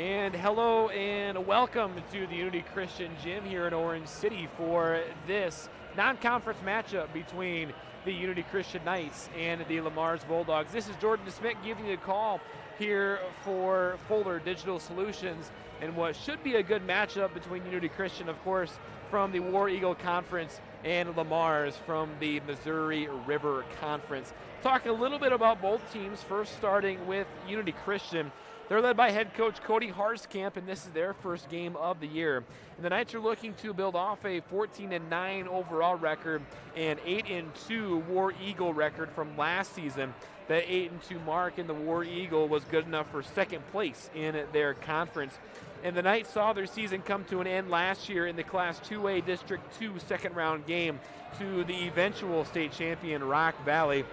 And hello and welcome to the Unity Christian Gym here in Orange City for this non-conference matchup between the Unity Christian Knights and the LeMars Bulldogs. This is Jordan DeSmit giving you a call here for Fuller Digital Solutions and what should be a good matchup between Unity Christian, of course, from the War Eagle Conference and LeMars from the Missouri River Conference. Talk a little bit about both teams, first starting with Unity Christian. They're led by head coach Cody Harskamp, and this is their first game of the year. And the Knights are looking to build off a 14-9 overall record and 8-2 War Eagle record from last season. That 8-2 mark in the War Eagle was good enough for second place in their conference. And the Knights saw their season come to an end last year in the Class 2A District 2 second round game to the eventual state champion Rock Valley.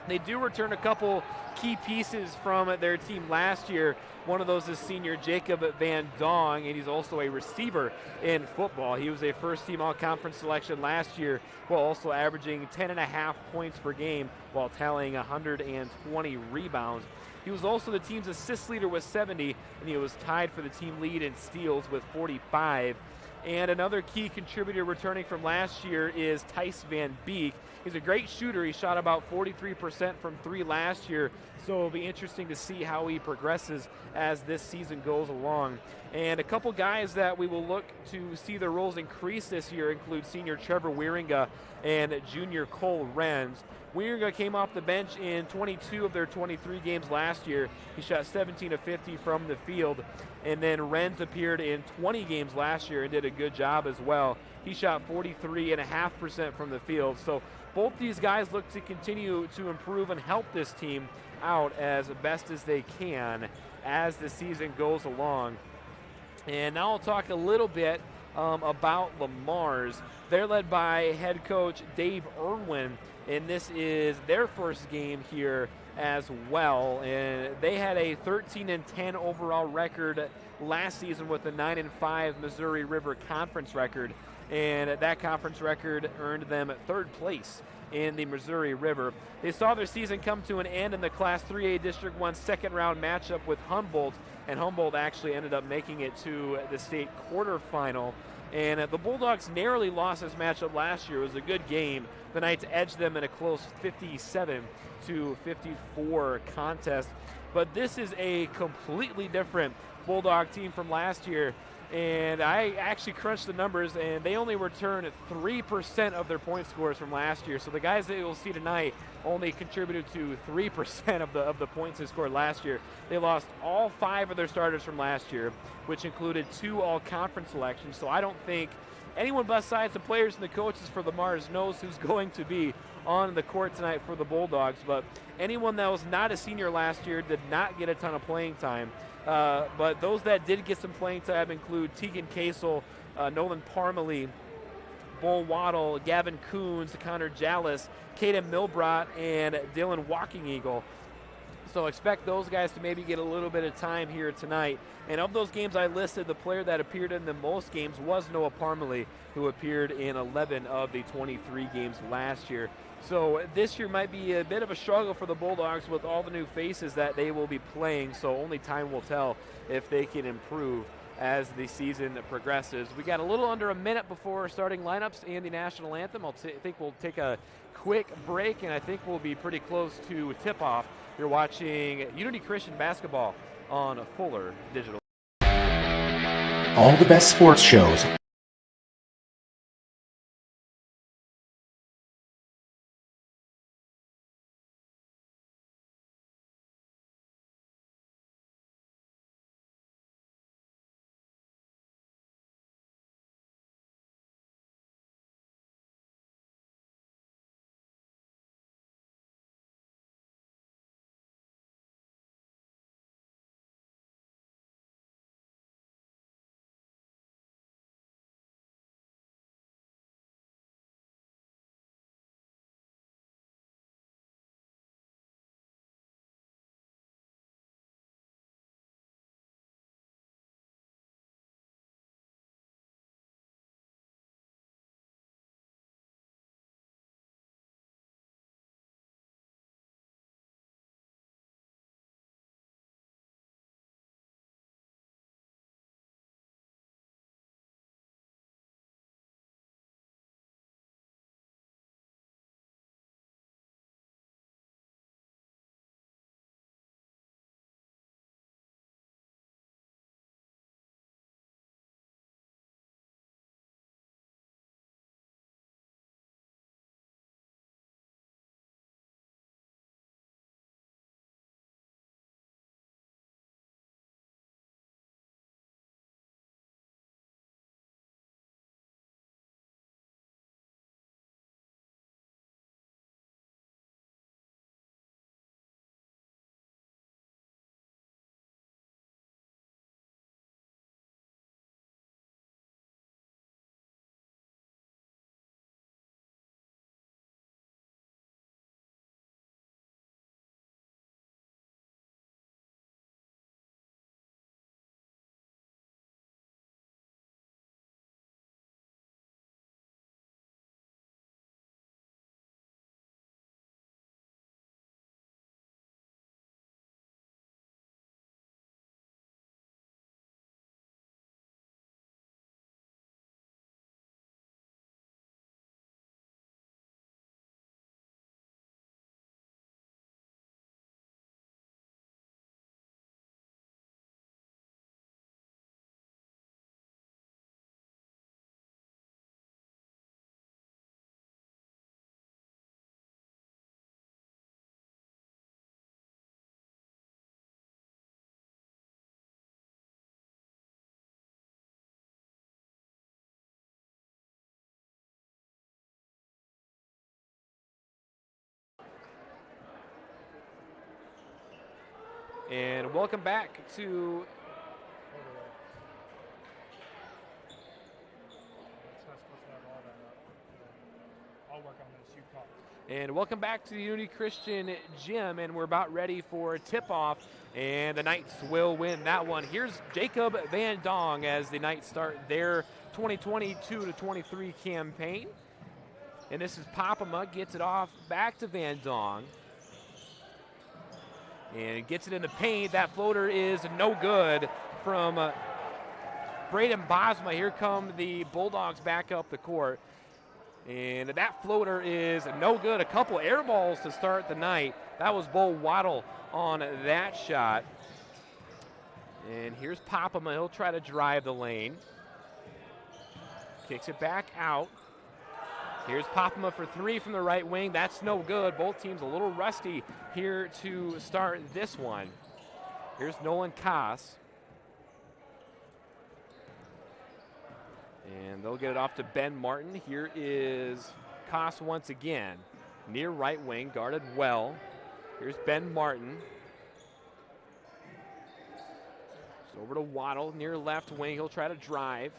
They do return a couple key pieces from their team last year. One of those is senior Jacob Van Dong, and he's also a receiver in football. He was a first-team all-conference selection last year while also averaging 10.5 points per game while tallying 120 rebounds. He was also the team's assist leader with 70, and he was tied for the team lead in steals with 45. And another key contributor returning from last year is Tice Van Beek. He's a great shooter. He shot about 43% from three last year, so it'll be interesting to see how he progresses as this season goes along. And a couple guys that we will look to see their roles increase this year include senior Trevor Wieringa and junior Cole Renz. Wieringa came off the bench in 22 of their 23 games last year. He shot 17 of 50 from the field. And then Renz appeared in 20 games last year and did a good job as well. He shot 43.5% from the field. So both these guys look to continue to improve and help this team out as best as they can as the season goes along. And now I'll talk a little bit about LeMars. They're led by head coach Dave Irwin, and this is their first game here as well. And they had a 13-10 overall record last season with a 9-5 Missouri River Conference record, and that conference record earned them third place in the Missouri River. They saw their season come to an end in the Class 3A District 1 second round matchup with Humboldt, and Humboldt actually ended up making it to the state quarterfinal. And the Bulldogs narrowly lost this matchup last year. It was a good game. The Knights edged them in a close 57-54 contest. But this is a completely different Bulldog team from last year. And I actually crunched the numbers, and they only returned 3% of their point scores from last year. So the guys that you'll see tonight only contributed to 3% of the points they scored last year. They lost all 5 of their starters from last year, which included 2 all-conference selections. So I don't think anyone besides the players and the coaches for LeMars knows who's going to be on the court tonight for the Bulldogs. But anyone that was not a senior last year did not get a ton of playing time. But those that did get some playing time include Tegan Kasel, Nolan Parmalee, Bull Waddle, Gavin Coons, Connor Jallis, Caden Milbrot, and Dylan Walking Eagle. So expect those guys to maybe get a little bit of time here tonight. And of those games I listed, the player that appeared in the most games was Noah Parmalee, who appeared in 11 of the 23 games last year. So this year might be a bit of a struggle for the Bulldogs with all the new faces that they will be playing, so only time will tell if they can improve as the season progresses. We got a little under a minute before starting lineups and the national anthem. I think we'll take a quick break, and I think we'll be pretty close to tip-off. You're watching Unity Christian Basketball on Fuller Digital. All the best sports shows And welcome back to the Unity Christian Gym, and we're about ready for tip-off, and the Knights will win that one. Here's Jacob Van Dong as the Knights start their 2022-23 campaign. And this is Papama, gets it off back to Van Dong. And gets it in the paint. That floater is no good from Braden Bosma. Here come the Bulldogs back up the court. And that floater is no good. A couple air balls to start the night. That was Bo Waddle on that shot. And here's Papama. He'll try to drive the lane. Kicks it back out. Here's Papama for three from the right wing. That's no good. Both teams a little rusty here to start this one. Here's Nolan Koss. And they'll get it off to Ben Martin. Here is Koss once again. Near right wing, guarded well. Here's Ben Martin. It's over to Waddle, near left wing. He'll try to drive.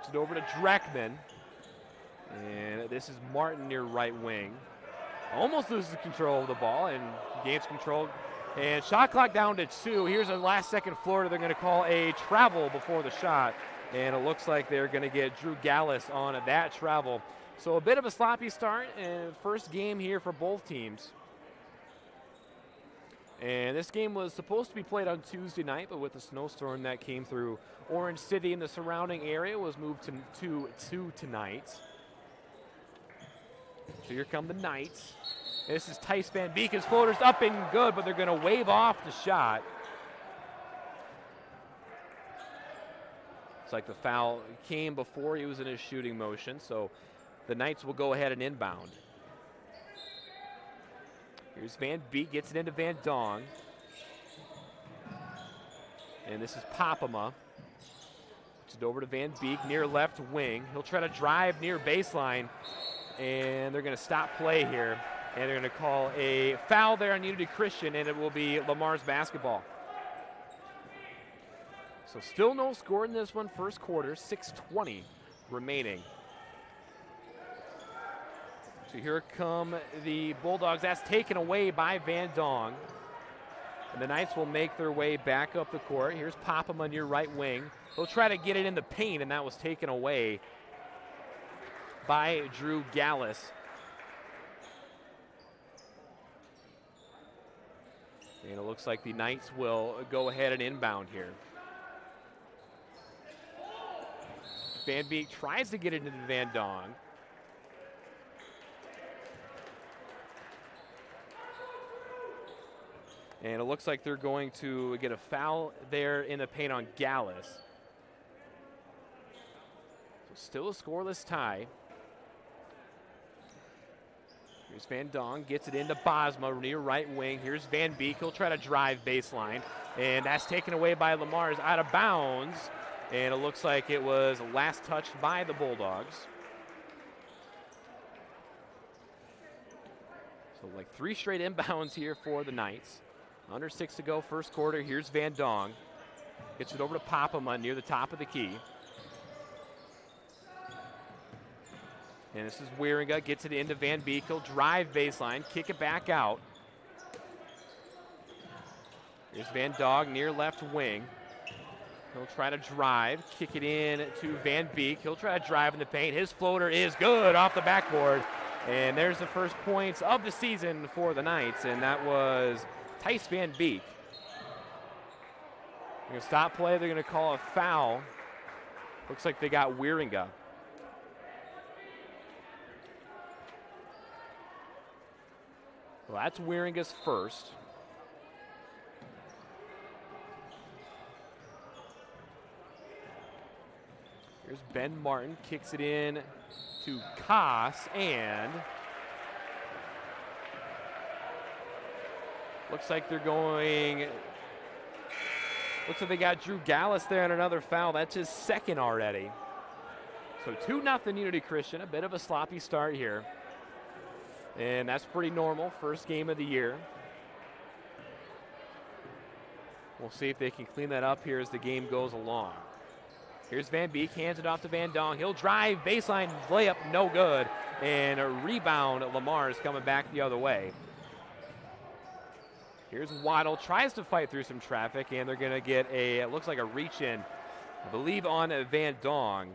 It's over to Dreckman. And this is Martin near right wing. Almost loses control of the ball and gains control. And shot clock down to 2. Here's a last second floater. They're going to call a travel before the shot. And it looks like they're going to get Drew Gallus on that travel. So a bit of a sloppy start and first game here for both teams. And this game was supposed to be played on Tuesday night, but with the snowstorm that came through Orange City and the surrounding area was moved to tonight. So here come the Knights. This is Tice Van Beek. His floater's up and good, but they're going to wave off the shot. It's like the foul came before he was in his shooting motion, so the Knights will go ahead and inbound. Here's Van Beek, gets it into Van Dong. And this is Papama. Puts it over to Van Beek, near left wing. He'll try to drive near baseline, and they're going to stop play here. And they're going to call a foul there on Unity Christian, and it will be LeMars basketball. So still no score in this one, first quarter, 6:20 remaining. So here come the Bulldogs. That's taken away by Van Dong. And the Knights will make their way back up the court. Here's Papama near right wing. He'll try to get it in the paint, and that was taken away by Drew Gallus. And it looks like the Knights will go ahead and inbound here. Van Beek tries to get it into Van Dong. And it looks like they're going to get a foul there in the paint on Gallus. So still a scoreless tie. Here's Van Dong, gets it into Bosma, near right wing. Here's Van Beek, he'll try to drive baseline. And that's taken away by LeMars, out of bounds. And it looks like it was last touched by the Bulldogs. So like 3 straight inbounds here for the Knights. Under 6 to go, first quarter. Here's Van Dong. Gets it over to Papama near the top of the key. And this is Wieringa, gets it into Van Beek. He'll drive baseline, kick it back out. Here's Van Dong near left wing. He'll try to drive, kick it in to Van Beek. He'll try to drive in the paint. His floater is good off the backboard. And there's the first points of the season for the Knights, and that was Tice Van Beek. They're going to stop play. They're going to call a foul. Looks like they got Wieringa. Well, that's Wieringa's first. Here's Ben Martin, kicks it in to Koss, and looks like they're going, looks like they got Drew Gallus there on another foul. That's his second already. So 2-0 Unity Christian, a bit of a sloppy start here. And that's pretty normal, first game of the year. We'll see if they can clean that up here as the game goes along. Here's Van Beek, hands it off to Van Dong. He'll drive, baseline layup, no good. And a rebound, LeMars coming back the other way. Here's Waddle, tries to fight through some traffic, and they're going to get a, it looks like a reach in, I believe on Van Dong.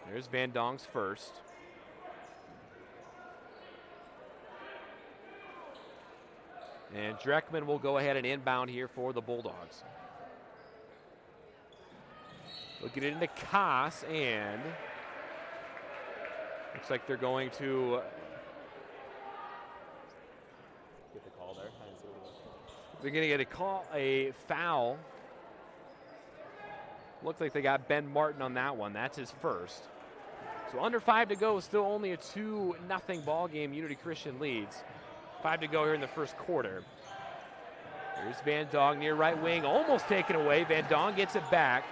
There's Van Dong's first. And Dreckman will go ahead and inbound here for the Bulldogs. We'll get it into Koss, and looks like they're going to get the call there. They're going to get a foul. Looks like they got Ben Martin on that one. That's his first. So under 5 to go, still only a 2-0 ball game. Unity Christian leads. 5 to go here in the first quarter. Here's Van Dong near right wing, almost taken away. Van Dong gets it back.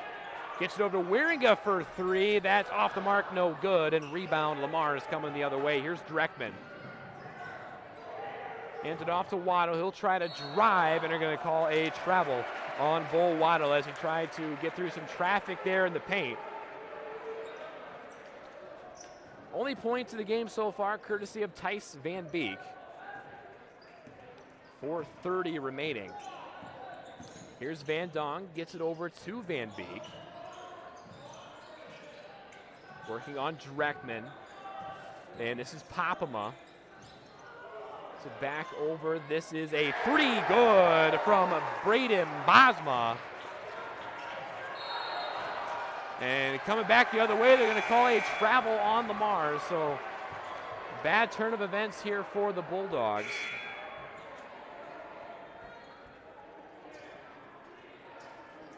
Gets it over to Wieringa for 3. That's off the mark, no good. And rebound, LeMars coming the other way. Here's Dreckman. Hands it off to Waddle. He'll try to drive, and they're going to call a travel on Bull Waddle as he tried to get through some traffic there in the paint. Only points of the game so far, courtesy of Tice Van Beek. 4:30 remaining. Here's Van Dong, gets it over to Van Beek. Working on Dreckman. And this is Popema. So back over, this is a 3, good from Braden Bosma. And coming back the other way, they're going to call a travel on LeMars. So bad turn of events here for the Bulldogs.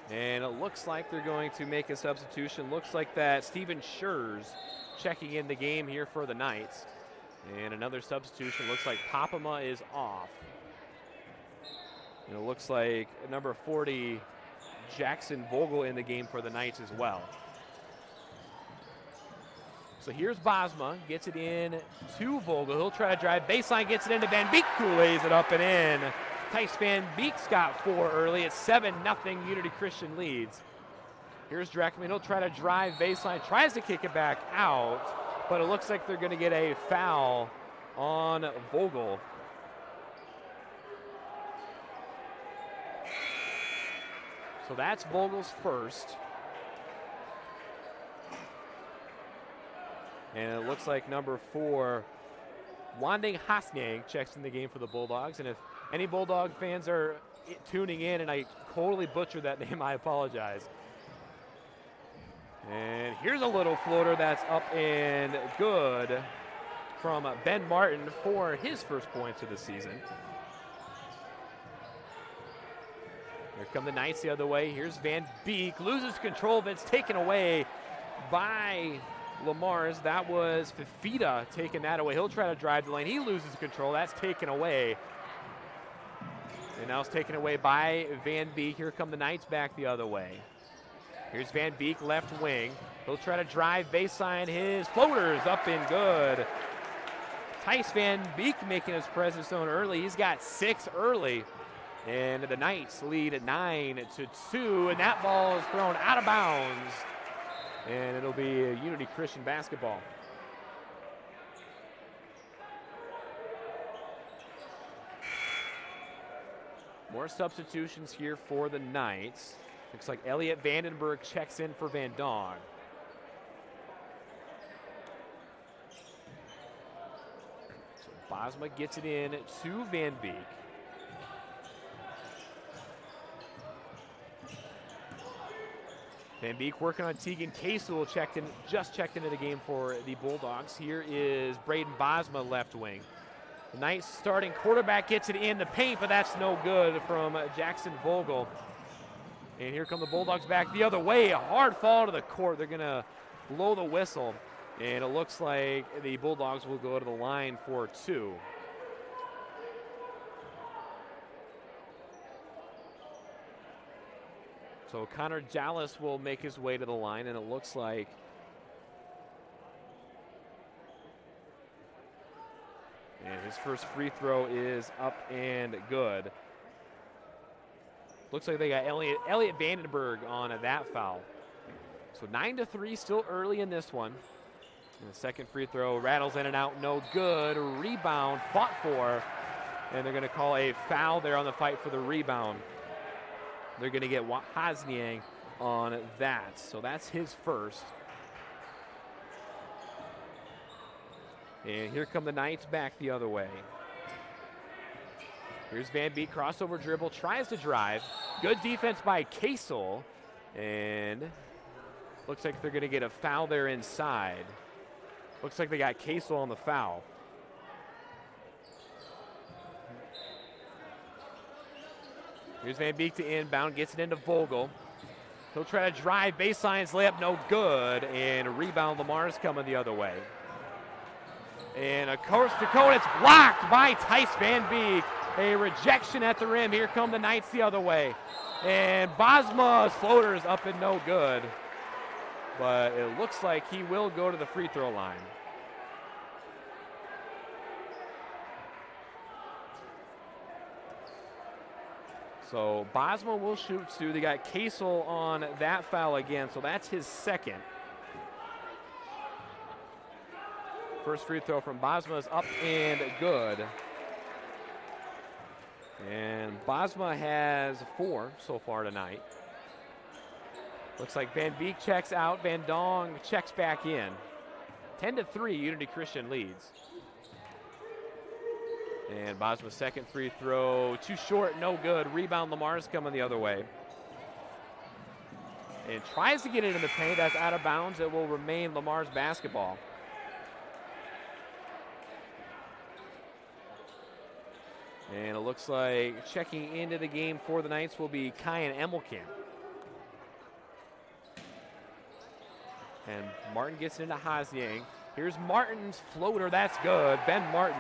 And it looks like they're going to make a substitution. Looks like that Steven Schurz checking in the game here for the Knights. And another substitution. Looks like Popema is off. And it looks like number 40, Jackson Vogel, in the game for the Knights as well. So here's Bosma, gets it in to Vogel. He'll try to drive baseline, gets it into Van Beek, who lays it up and in. Tice Van Beek's got 4 early. It's 7-0 Unity Christian leads. Here's Dreckman. He'll try to drive baseline, tries to kick it back out, but it looks like they're going to get a foul on Vogel. So that's Vogel's first. And it looks like number 4, Wanding Hasnyang, checks in the game for the Bulldogs. And if any Bulldog fans are tuning in and I totally butchered that name, I apologize. And here's a little floater that's up and good from Ben Martin for his first points of the season. Here come the Knights the other way. Here's Van Beek, loses control of it. It's taken away by LeMars. That was Fifita taking that away. He'll try to drive the lane. He loses control. That's taken away. And now it's taken away by Van Beek. Here come the Knights back the other way. Here's Van Beek, left wing. He'll try to drive baseline. His floater's up and good. Tice Van Beek making his presence known early. He's got 6 early. And the Knights lead at 9-2. And that ball is thrown out of bounds. And it'll be a Unity Christian basketball. More substitutions here for the Knights. Looks like Elliot Vandenberg checks in for Van Dong. So Bosma gets it in to Van Beek. Van Beek working on Tegan Casel, just checked into the game for the Bulldogs. Here is Braden Bosma, left wing. The Knights starting quarterback gets it in the paint, but that's no good from Jackson Vogel. And here come the Bulldogs back the other way. A hard fall to the court. They're going to blow the whistle. And it looks like the Bulldogs will go to the line for 2. So Connor Jallis will make his way to the line, and it looks like and his first free throw is up and good. Looks like they got Elliot Vandenberg on that foul. So 9-3, still early in this one. And the second free throw rattles in and out, no good. Rebound, fought for, and they're going to call a foul there on the fight for the rebound. They're going to get Hosniang on that. So that's his first. And here come the Knights back the other way. Here's Van Beek, crossover dribble, tries to drive. Good defense by Kasel. And looks like they're going to get a foul there inside. Looks like they got Kasel on the foul. Here's Van Beek to inbound, gets it into Vogel. He'll try to drive, baseline's layup, no good. And rebound, LeMars coming the other way. And a coast to cone, it's blocked by Tice Van Beek. A rejection at the rim. Here come the Knights the other way. And Bosma's floater is up and no good. But it looks like he will go to the free throw line. So Bosma will shoot two. They got Kasel on that foul again, so that's his second. First free throw from Bosma is up and good. And Bosma has 4 so far tonight. Looks like Van Beek checks out. Van Dong checks back in. 10-3, Unity Christian leads. And Bosma's second free throw, too short, no good. Rebound, LeMars coming the other way. And tries to get it in the paint. That's out of bounds. It will remain LeMars basketball. And it looks like checking into the game for the Knights will be Kyan Emmelkamp. And Martin gets it into Hosniang. Here's Martin's floater. That's good. Ben Martin.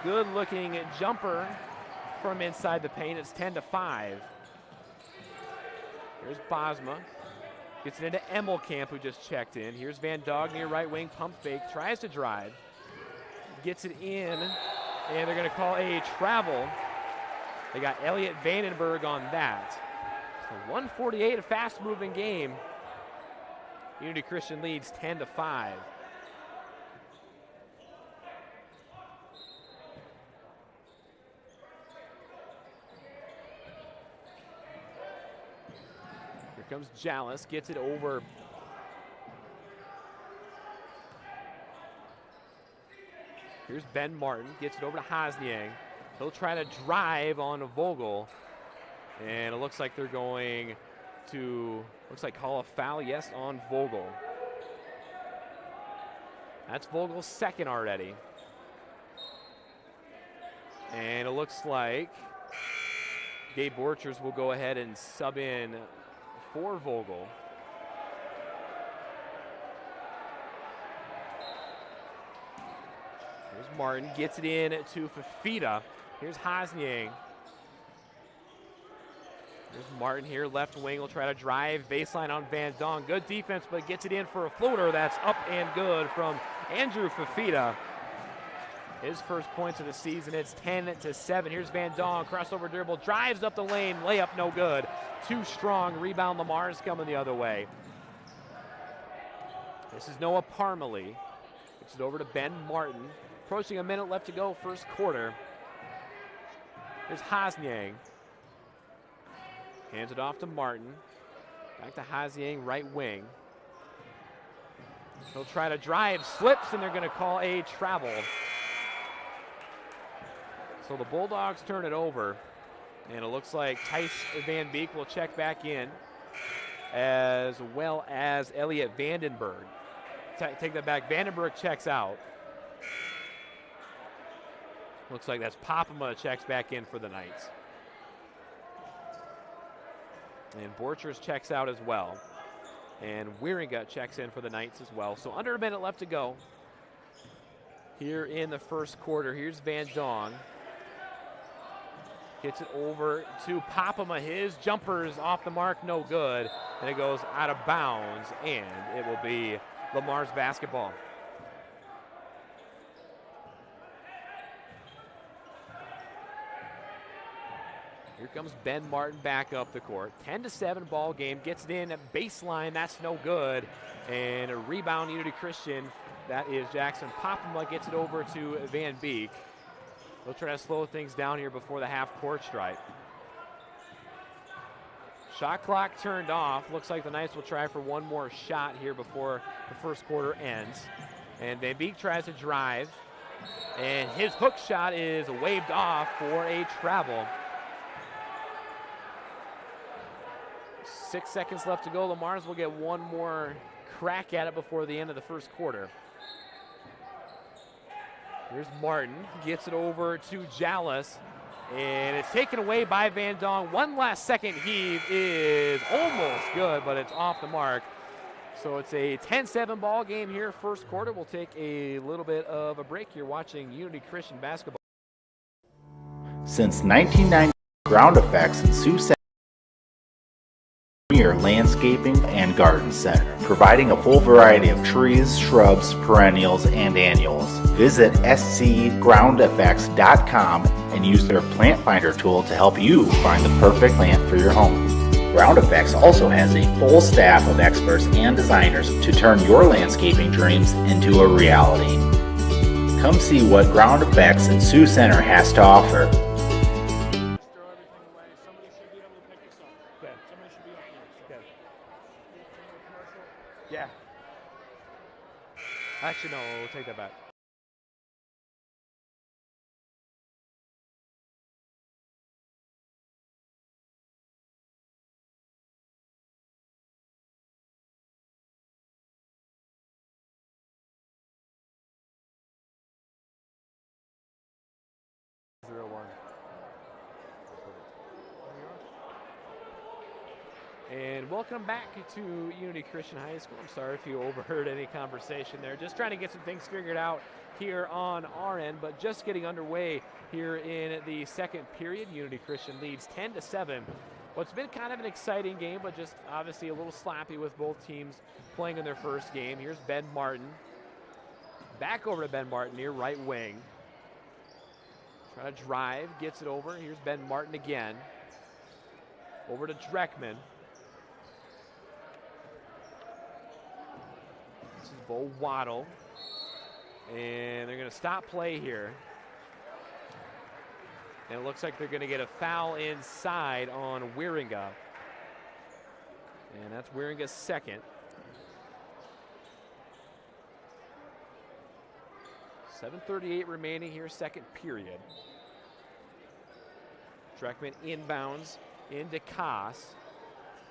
Good looking jumper from inside the paint. It's 10-5. Here's Bosma. Gets it into Emmelkamp, who just checked in. Here's Van Dog near right wing. Pump fake. Tries to drive. Gets it in. And they're going to call a travel. They got Elliot Vandenberg on that. So 148, a fast-moving game. Unity Christian leads 10-5. Here comes Jallis, gets it over. Here's Ben Martin, gets it over to Hosniang. He'll try to drive on Vogel. And it looks like they're going to, call a foul, yes, on Vogel. That's Vogel's second already. And it looks like Gabe Borchers will go ahead and sub in for Vogel. Here's Martin, gets it in to Fafita. Here's Hosniang. Here's Martin here, left wing, will try to drive, baseline on Van Dong. Good defense, but gets it in for a floater. That's up and good from Andrew Fafita. His first points of the season, it's 10-7. Here's Van Dong, crossover dribble, drives up the lane, layup no good. Too strong, rebound, LeMars coming the other way. This is Noah Parmalee. Gets it over to Ben Martin. Approaching a minute left to go, first quarter. Here's Hosniang. Hands it off to Martin. Back to Hosniang, right wing. He'll try to drive, slips, and they're going to call a travel. So the Bulldogs turn it over, and it looks like Tice Van Beek will check back in, as well as Elliot Vandenberg. Take that back. Vandenberg checks out. Looks like that's Popema checks back in for the Knights. And Borchers checks out as well. And Wieringa checks in for the Knights as well. So under a minute left to go here in the first quarter. Here's Van Dong. Gets it over to Popema. His jumper's off the mark, no good. And it goes out of bounds, and it will be LeMars basketball. Here comes Ben Martin back up the court. 10-7 ball game. Gets it in at baseline. That's no good. And a rebound, Unity Christian. That is Jackson Poppenma. Gets it over to Van Beek. They'll try to slow things down here before the half-court stripe. Shot clock turned off. Looks like the Knights will try for one more shot here before the first quarter ends. And Van Beek tries to drive. And his hook shot is waved off for a travel. 6 seconds left to go. LeMars will get one more crack at it before the end of the first quarter. Here's Martin, gets it over to Jallis, and it's taken away by Van Dong. One last second heave is almost good, but it's off the mark. So it's a 10-7 ball game here, first quarter. We'll take a little bit of a break. You're watching Unity Christian basketball. Since 1990, Ground Effects in Sioux Center, premier landscaping and garden center, providing a full variety of trees, shrubs, perennials, and annuals. Visit scgroundeffects.com and use their plant finder tool to help you find the perfect plant for your home. Ground Effects also has a full staff of experts and designers to turn your landscaping dreams into a reality. Come see what Ground Effects in Sioux Center has to offer. Yeah. Actually, no, we'll take that back. And welcome back to Unity Christian High School. I'm sorry if you overheard any conversation there. Just trying to get some things figured out here on our end, but just getting underway here in the second period. Unity Christian leads 10-7. What's been kind of an exciting game, but just obviously a little sloppy with both teams playing in their first game. Here's Ben Martin. Back over to Ben Martin here, right wing. Trying to drive, gets it over. Here's Ben Martin again. Over to Dreckman. This is Bo Waddle. And they're going to stop play here. And it looks like they're going to get a foul inside on Wieringa. And that's Wieringa's second. 7:38 remaining here, second period. Dreckman inbounds into Koss.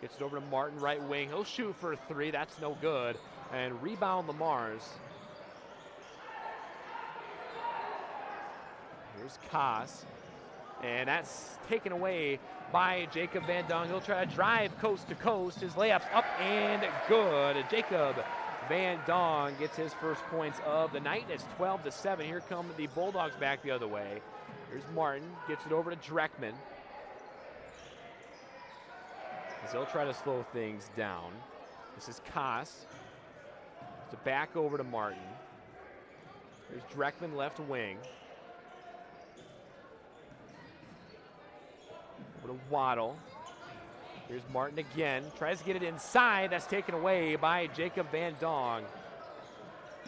Gets it over to Martin, right wing. He'll shoot for three. That's no good. And rebound LeMars. Here's Koss. And that's taken away by Jacob Van Dong. He'll try to drive coast to coast. His layup's up and good. Jacob Van Dong gets his first points of the night. It's 12-7. Here come the Bulldogs back the other way. Here's Martin. Gets it over to Dreckman. As they'll try to slow things down. This is Koss. To back over to Martin. Here's Dreckman left wing. Over to Waddle. Here's Martin again. Tries to get it inside. That's taken away by Jacob Van Dong.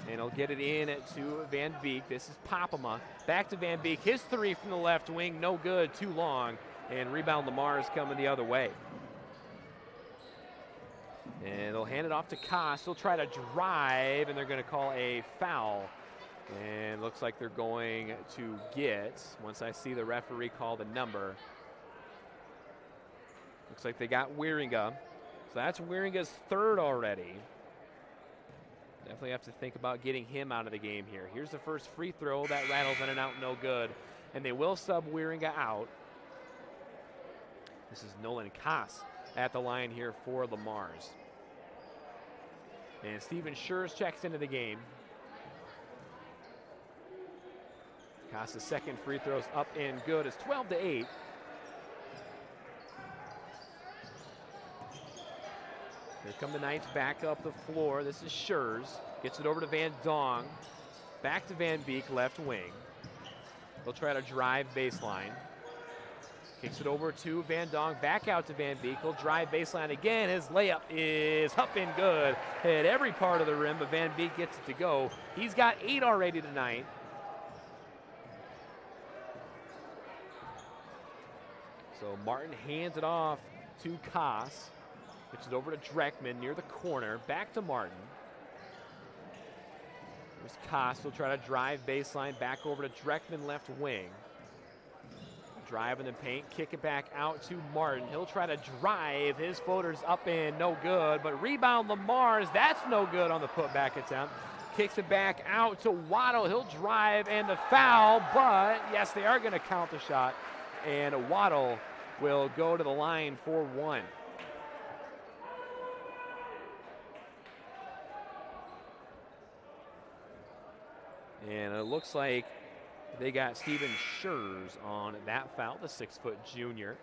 And he'll get it in to Van Beek. This is Poppenma. Back to Van Beek. His three from the left wing. No good. Too long. And rebound LeMars coming the other way. And they'll hand it off to Koss. They'll try to drive, and they're going to call a foul. And looks like they're going to get, once I see the referee call the number, looks like they got Wieringa. So that's Wieringa's third already. Definitely have to think about getting him out of the game here. Here's the first free throw. That rattles in and out, no good. And they will sub Wieringa out. This is Nolan Koss at the line here for LeMars. And Steven Schurz checks into the game. Koss's second free throw's up and good. It's 12-8. Here come the Knights back up the floor. This is Schurz. Gets it over to Van Dong. Back to Van Beek, left wing. They'll try to drive baseline. Kicks it over to Van Dong, back out to Van Beek. He'll drive baseline again. His layup is up and good. Hit every part of the rim, but Van Beek gets it to go. He's got 8 already tonight. So Martin hands it off to Koss. Gets it over to Dreckman near the corner. Back to Martin. Here's Koss. He'll try to drive baseline, back over to Dreckman, left wing. Drive in the paint, kick it back out to Martin. He'll try to drive. His floater's up and no good, but rebound LeMars. That's no good on the putback attempt. Kicks it back out to Waddle. He'll drive and the foul, but yes, they are going to count the shot. And Waddle will go to the line for 1. And it looks like they got Steven Schurz on that foul, the 6-foot junior.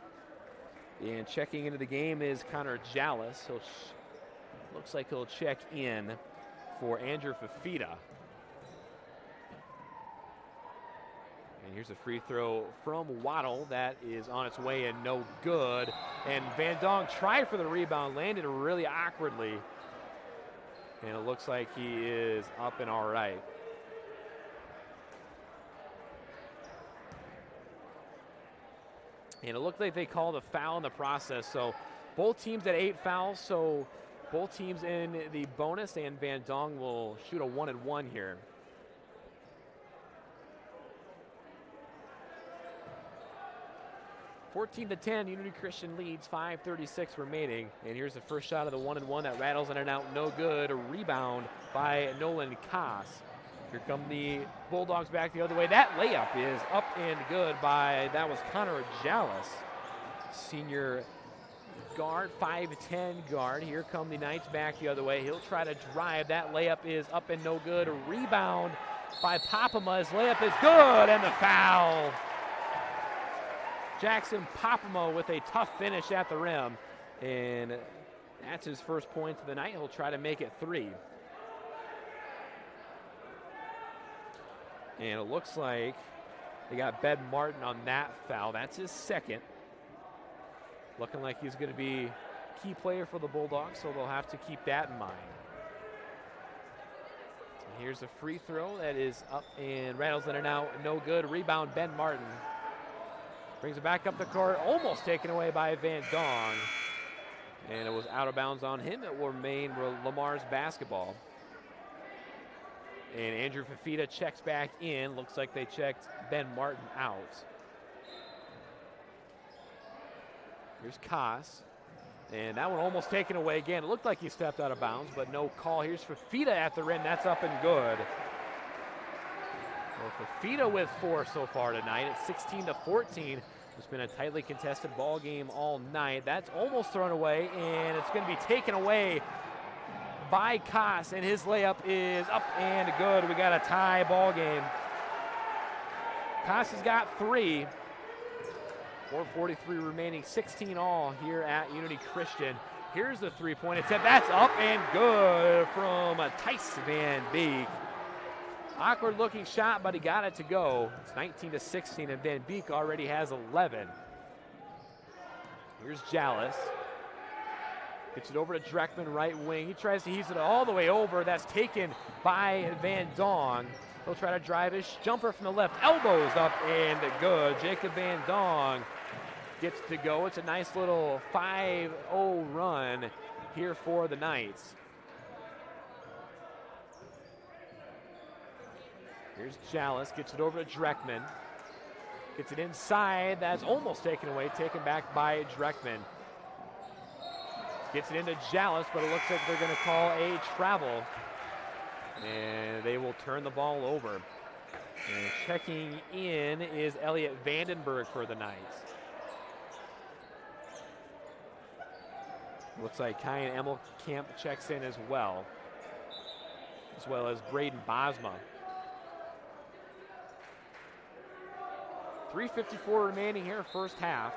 And checking into the game is Connor Jallis. Looks like he'll check in for Andrew Fafita. And here's a free throw from Waddle that is on its way and no good. And Van Dong tried for the rebound, landed really awkwardly. And it looks like he is up and all right. And it looked like they called a foul in the process. So both teams at 8 fouls. So both teams in the bonus, and Van Dong will shoot a 1-and-1 here. (14-10), Unity Christian leads, 5:36 remaining. And here's the first shot of the 1-and-1 that rattles in and out, no good. A rebound by Nolan Koss. Here come the Bulldogs back the other way. That layup is up and good by, that was Connor Jallis, senior guard, 5'10" guard. Here come the Knights back the other way. He'll try to drive. That layup is up and no good. A rebound by Popema. His layup is good, and the foul. Jackson Popema with a tough finish at the rim, and that's his first point of the night. He'll try to make it 3. And it looks like they got Ben Martin on that foul. That's his second. Looking like he's going to be a key player for the Bulldogs, so they'll have to keep that in mind. And here's a free throw that is up and rattles in and out. No good. Rebound, Ben Martin. Brings it back up the court, almost taken away by Van Dong. And it was out of bounds on him. It will remain LeMars basketball. And Andrew Fafita checks back in. Looks like they checked Ben Martin out. Here's Koss. And that one almost taken away again. It looked like he stepped out of bounds, but no call. Here's Fafita at the rim. That's up and good. Well, Fafita with 4 so far tonight. It's 16-14. It's been a tightly contested ball game all night. That's almost thrown away, and it's going to be taken away by Koss, and his layup is up and good. We got a tie ball game. Koss has got 3. 4:43 remaining, 16 all here at Unity Christian. Here's the three-point attempt. That's up and good from Tice Van Beek. Awkward looking shot, but he got it to go. It's 19-16, and Van Beek already has 11. Here's Jallis. Gets it over to Dreckman, right wing. He tries to ease it all the way over. That's taken by Van Dong. He'll try to drive his jumper from the left. Elbows up and good. Jacob Van Dong gets to go. It's a nice little 5-0 run here for the Knights. Here's Jallis. Gets it over to Dreckman. Gets it inside. That's almost taken away. Taken back by Dreckman. Gets it into Jallis, but it looks like they're going to call a travel. And they will turn the ball over. And checking in is Elliot Vandenberg for the Knights. Looks like Kyan Emmelkamp checks in as well as Braden Bosma. 3:54 remaining here, first half.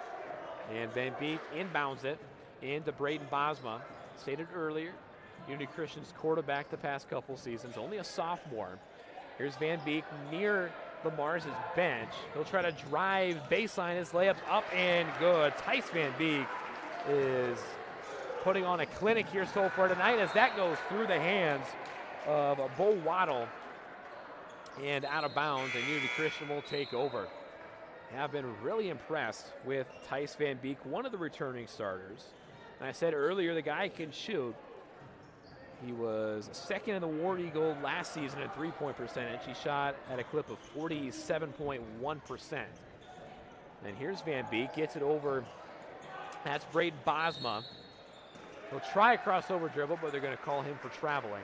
And Van Beek inbounds it into Braden Bosma. Stated earlier, Unity Christian's quarterback the past couple seasons, only a sophomore. Here's Van Beek near LeMars' bench. He'll try to drive baseline. His layup's up and good. Tice Van Beek is putting on a clinic here so far tonight as that goes through the hands of Bo Waddle and out of bounds, and Unity Christian will take over. Have been really impressed with Tice Van Beek, one of the returning starters. And I said earlier, the guy can shoot. He was second in the War Eagle last season in three-point percentage. He shot at a clip of 47.1%. And here's Van Beek, gets it over. That's Braden Bosma. He'll try a crossover dribble, but they're going to call him for traveling.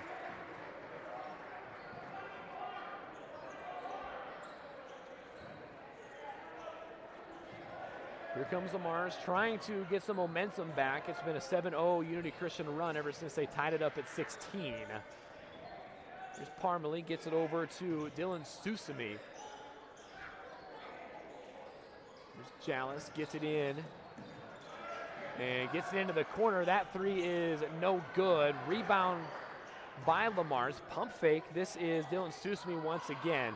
Here comes LeMars trying to get some momentum back. It's been a 7-0 Unity Christian run ever since they tied it up at 16. Here's Parmalee, gets it over to Dylan Susumi. Here's Jalis, gets it in. And gets it into the corner. That three is no good. Rebound by LeMars. Pump fake. This is Dylan Susumi once again.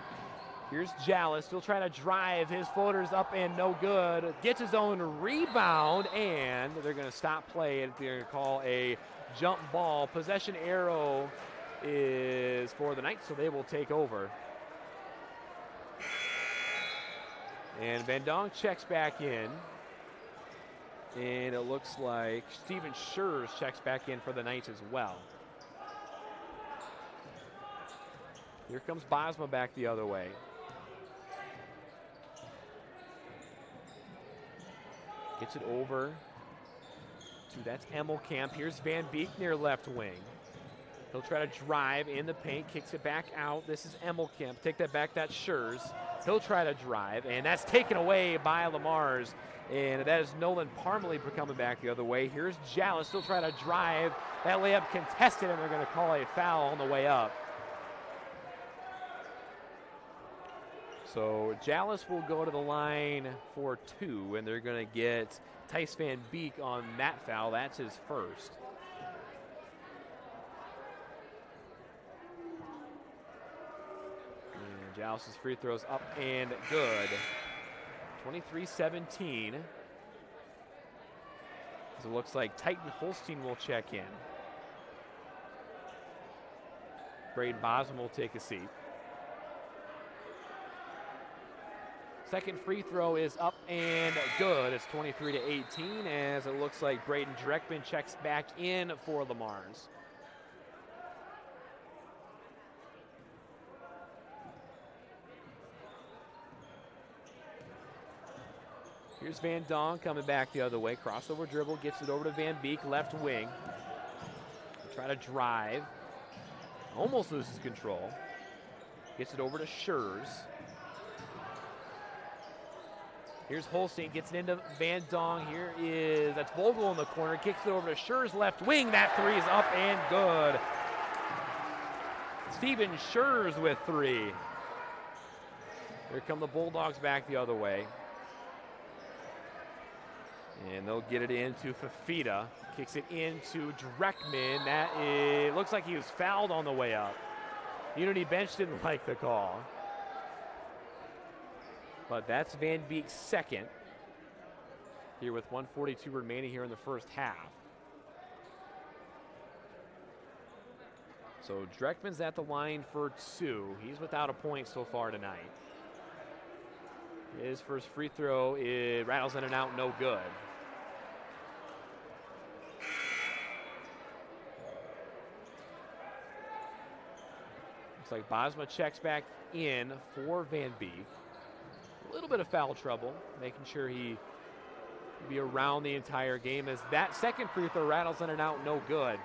Here's Jalis, he'll try to drive, his floater's up and no good. Gets his own rebound, and they're gonna stop play and they're gonna call a jump ball. Possession arrow is for the Knights, so they will take over. And Van Dong checks back in. And it looks like Steven Schurz checks back in for the Knights as well. Here comes Bosma back the other way. Gets it over to, that's Emmelkamp. Here's Van Beek near left wing. He'll try to drive in the paint, kicks it back out. This is Emmelkamp. Take that back, that's Schurz. He'll try to drive, and that's taken away by LeMars. And that is Nolan Parmalee coming back the other way. Here's Jalis. He'll try to drive. That layup contested, and they're going to call a foul on the way up. So Jalis will go to the line for 2, and they're going to get Tice Van Beek on that foul. That's his first. And Jalis' free throws up and good. 23-17. So it looks like Titan Holstein will check in. Braden Bosma will take a seat. Second free throw is up and good. It's 23-18 as it looks like Braden Dreckman checks back in for LeMars. Here's Van Dong coming back the other way. Crossover dribble, gets it over to Van Beek, left wing. Try to drive. Almost loses control. Gets it over to Schurz. Here's Holstein, gets it into Van Dong. That's Vogel in the corner, kicks it over to Schurz, left wing. That three is up and good. Steven Schurz with 3. Here come the Bulldogs back the other way. And they'll get it into Fafita. Kicks it into Dreckman. Looks like he was fouled on the way up. Unity bench didn't like the call. But that's Van Beek's second. Here with 1:42 remaining here in the first half. So Dreckman's at the line for 2. He's without a point so far tonight. His first free throw, it rattles in and out, no good. Looks like Bosma checks back in for Van Beek. A little bit of foul trouble, making sure he be around the entire game as that second free throw rattles in and out, no good.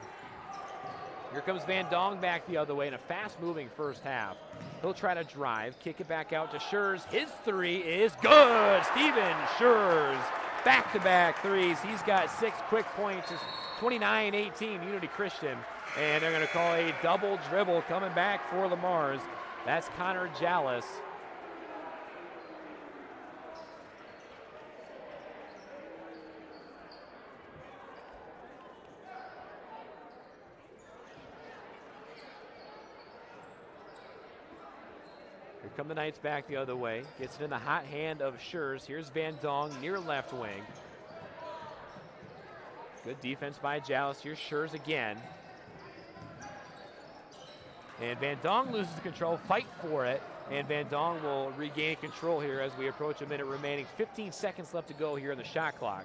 Here comes Van Dong back the other way in a fast-moving first half. He'll try to drive, kick it back out to Schurz. His 3 is good. Steven Schurz, back-to-back threes. He's got 6 quick points. It's 29-18 Unity Christian. And they're going to call a double dribble coming back for LeMars. That's Connor Jalis. Here come the Knights back the other way. Gets it in the hot hand of Schurz. Here's Van Dong near left wing. Good defense by Jallis. Here's Schurz again. And Van Dong loses control, fight for it, and Van Dong will regain control here as we approach a minute remaining. 15 seconds left to go here in the shot clock.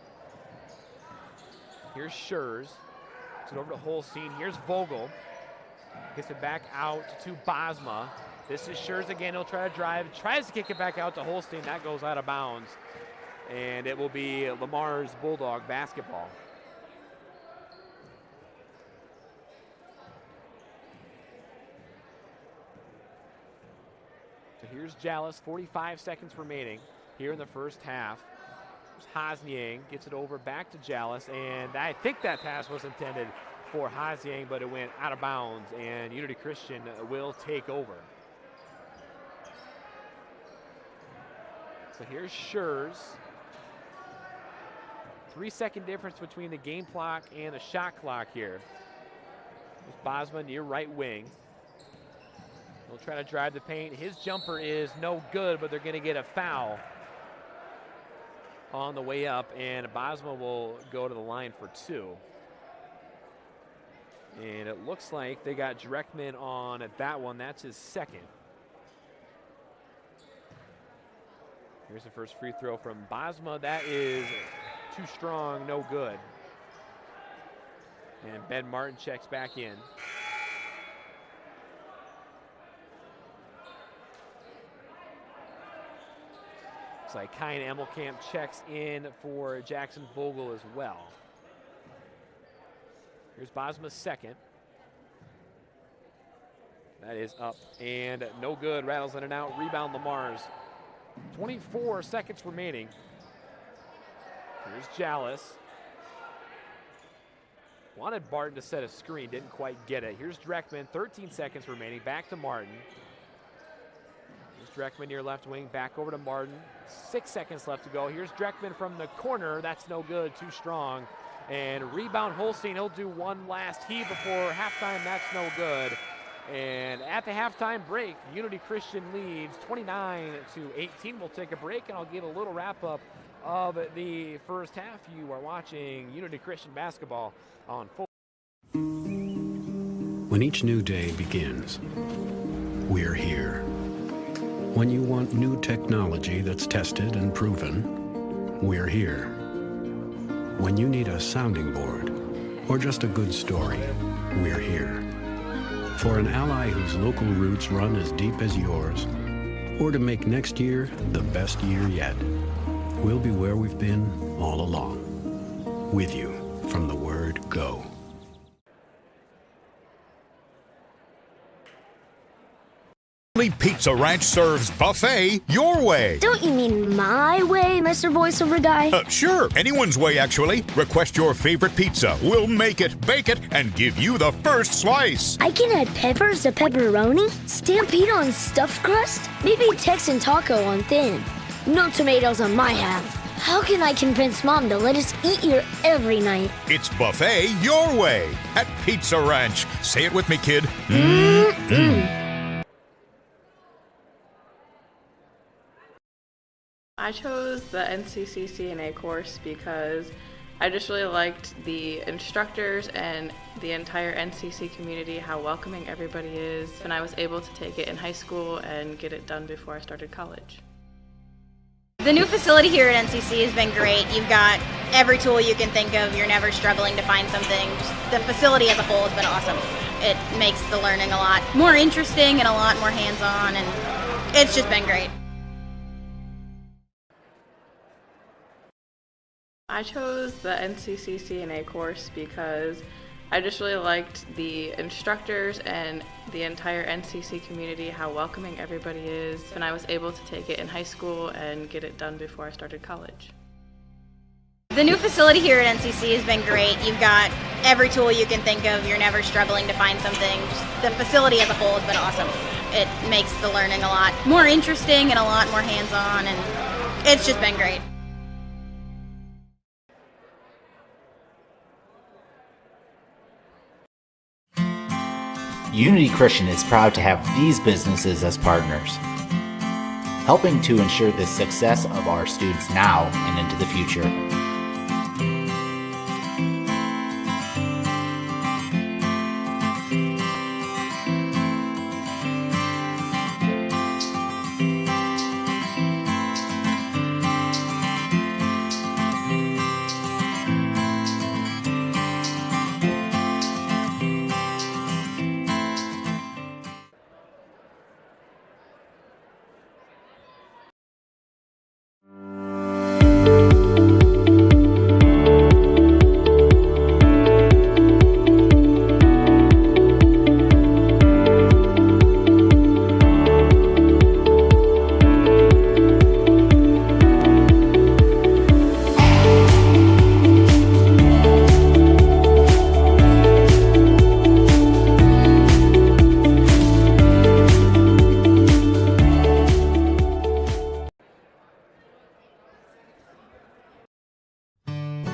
Here's Schurz. Gets it over to Holstein. Here's Vogel. Gets it back out to Bosma. This is Schurz again. He'll try to drive. Tries to kick it back out to Holstein. That goes out of bounds. And it will be LeMars Bulldog basketball. So here's Jallis, 45 seconds remaining here in the first half. Hosniang gets it over back to Jallis, and I think that pass was intended for Hosniang, but it went out of bounds, and Unity Christian will take over. So here's Schurz. 3-second difference between the game clock and the shot clock here. There's Bosma near right wing. He'll try to drive the paint. His jumper is no good, but they're going to get a foul on the way up, and Bosma will go to the line for 2. And it looks like they got Dreckman on at that one. That's his second. Here's the first free throw from Bosma. That is too strong, no good. And Ben Martin checks back in. Looks like Kyan Emmelkamp checks in for Jackson Vogel as well. Here's Bosma's second. That is up and no good. Rattles in and out. Rebound LeMars. 24 seconds remaining. Here's Jallis. Wanted Barton to set a screen, didn't quite get it. Here's Dreckman, 13 seconds remaining. Back to Martin. Here's Dreckman near left wing, back over to Martin. 6 seconds left to go. Here's Dreckman from the corner. That's no good, too strong. And rebound Holstein, he'll do one last heave before halftime. That's no good. And at the halftime break, Unity Christian leads 29-18. We'll take a break, and I'll give a little wrap-up of the first half. You are watching Unity Christian basketball on full. When each new day begins, we're here. When you want new technology that's tested and proven, we're here. When you need a sounding board or just a good story, we're here. For an ally whose local roots run as deep as yours, or to make next year the best year yet, we'll be where we've been all along, with you from the word go. Pizza Ranch serves buffet your way. Don't you mean my way, Mr. Voiceover Guy? Sure, anyone's way actually. Request your favorite pizza. We'll make it, bake it, and give you the first slice. I can add peppers to pepperoni, Stampede on stuffed crust, maybe Texan taco on thin. No tomatoes on my half. How can I convince Mom to let us eat here every night? It's buffet your way at Pizza Ranch. Say it with me, kid. I chose the NCC CNA course because I just really liked the instructors and the entire NCC community, how welcoming everybody is, and I was able to take it in high school and get it done before I started college. The new facility here at NCC has been great. You've got every tool you can think of. You're never struggling to find something. Just the facility as a whole has been awesome. It makes the learning a lot more interesting and a lot more hands-on, and it's just been great. I chose the NCC CNA course because I just really liked the instructors and the entire NCC community, how welcoming everybody is, and I was able to take it in high school and get it done before I started college. The new facility here at NCC has been great. You've got every tool you can think of. You're never struggling to find something. Just the facility as a whole has been awesome. It makes the learning a lot more interesting and a lot more hands-on, and it's just been great. Unity Christian is proud to have these businesses as partners. helping to ensure the success of our students now and into the future.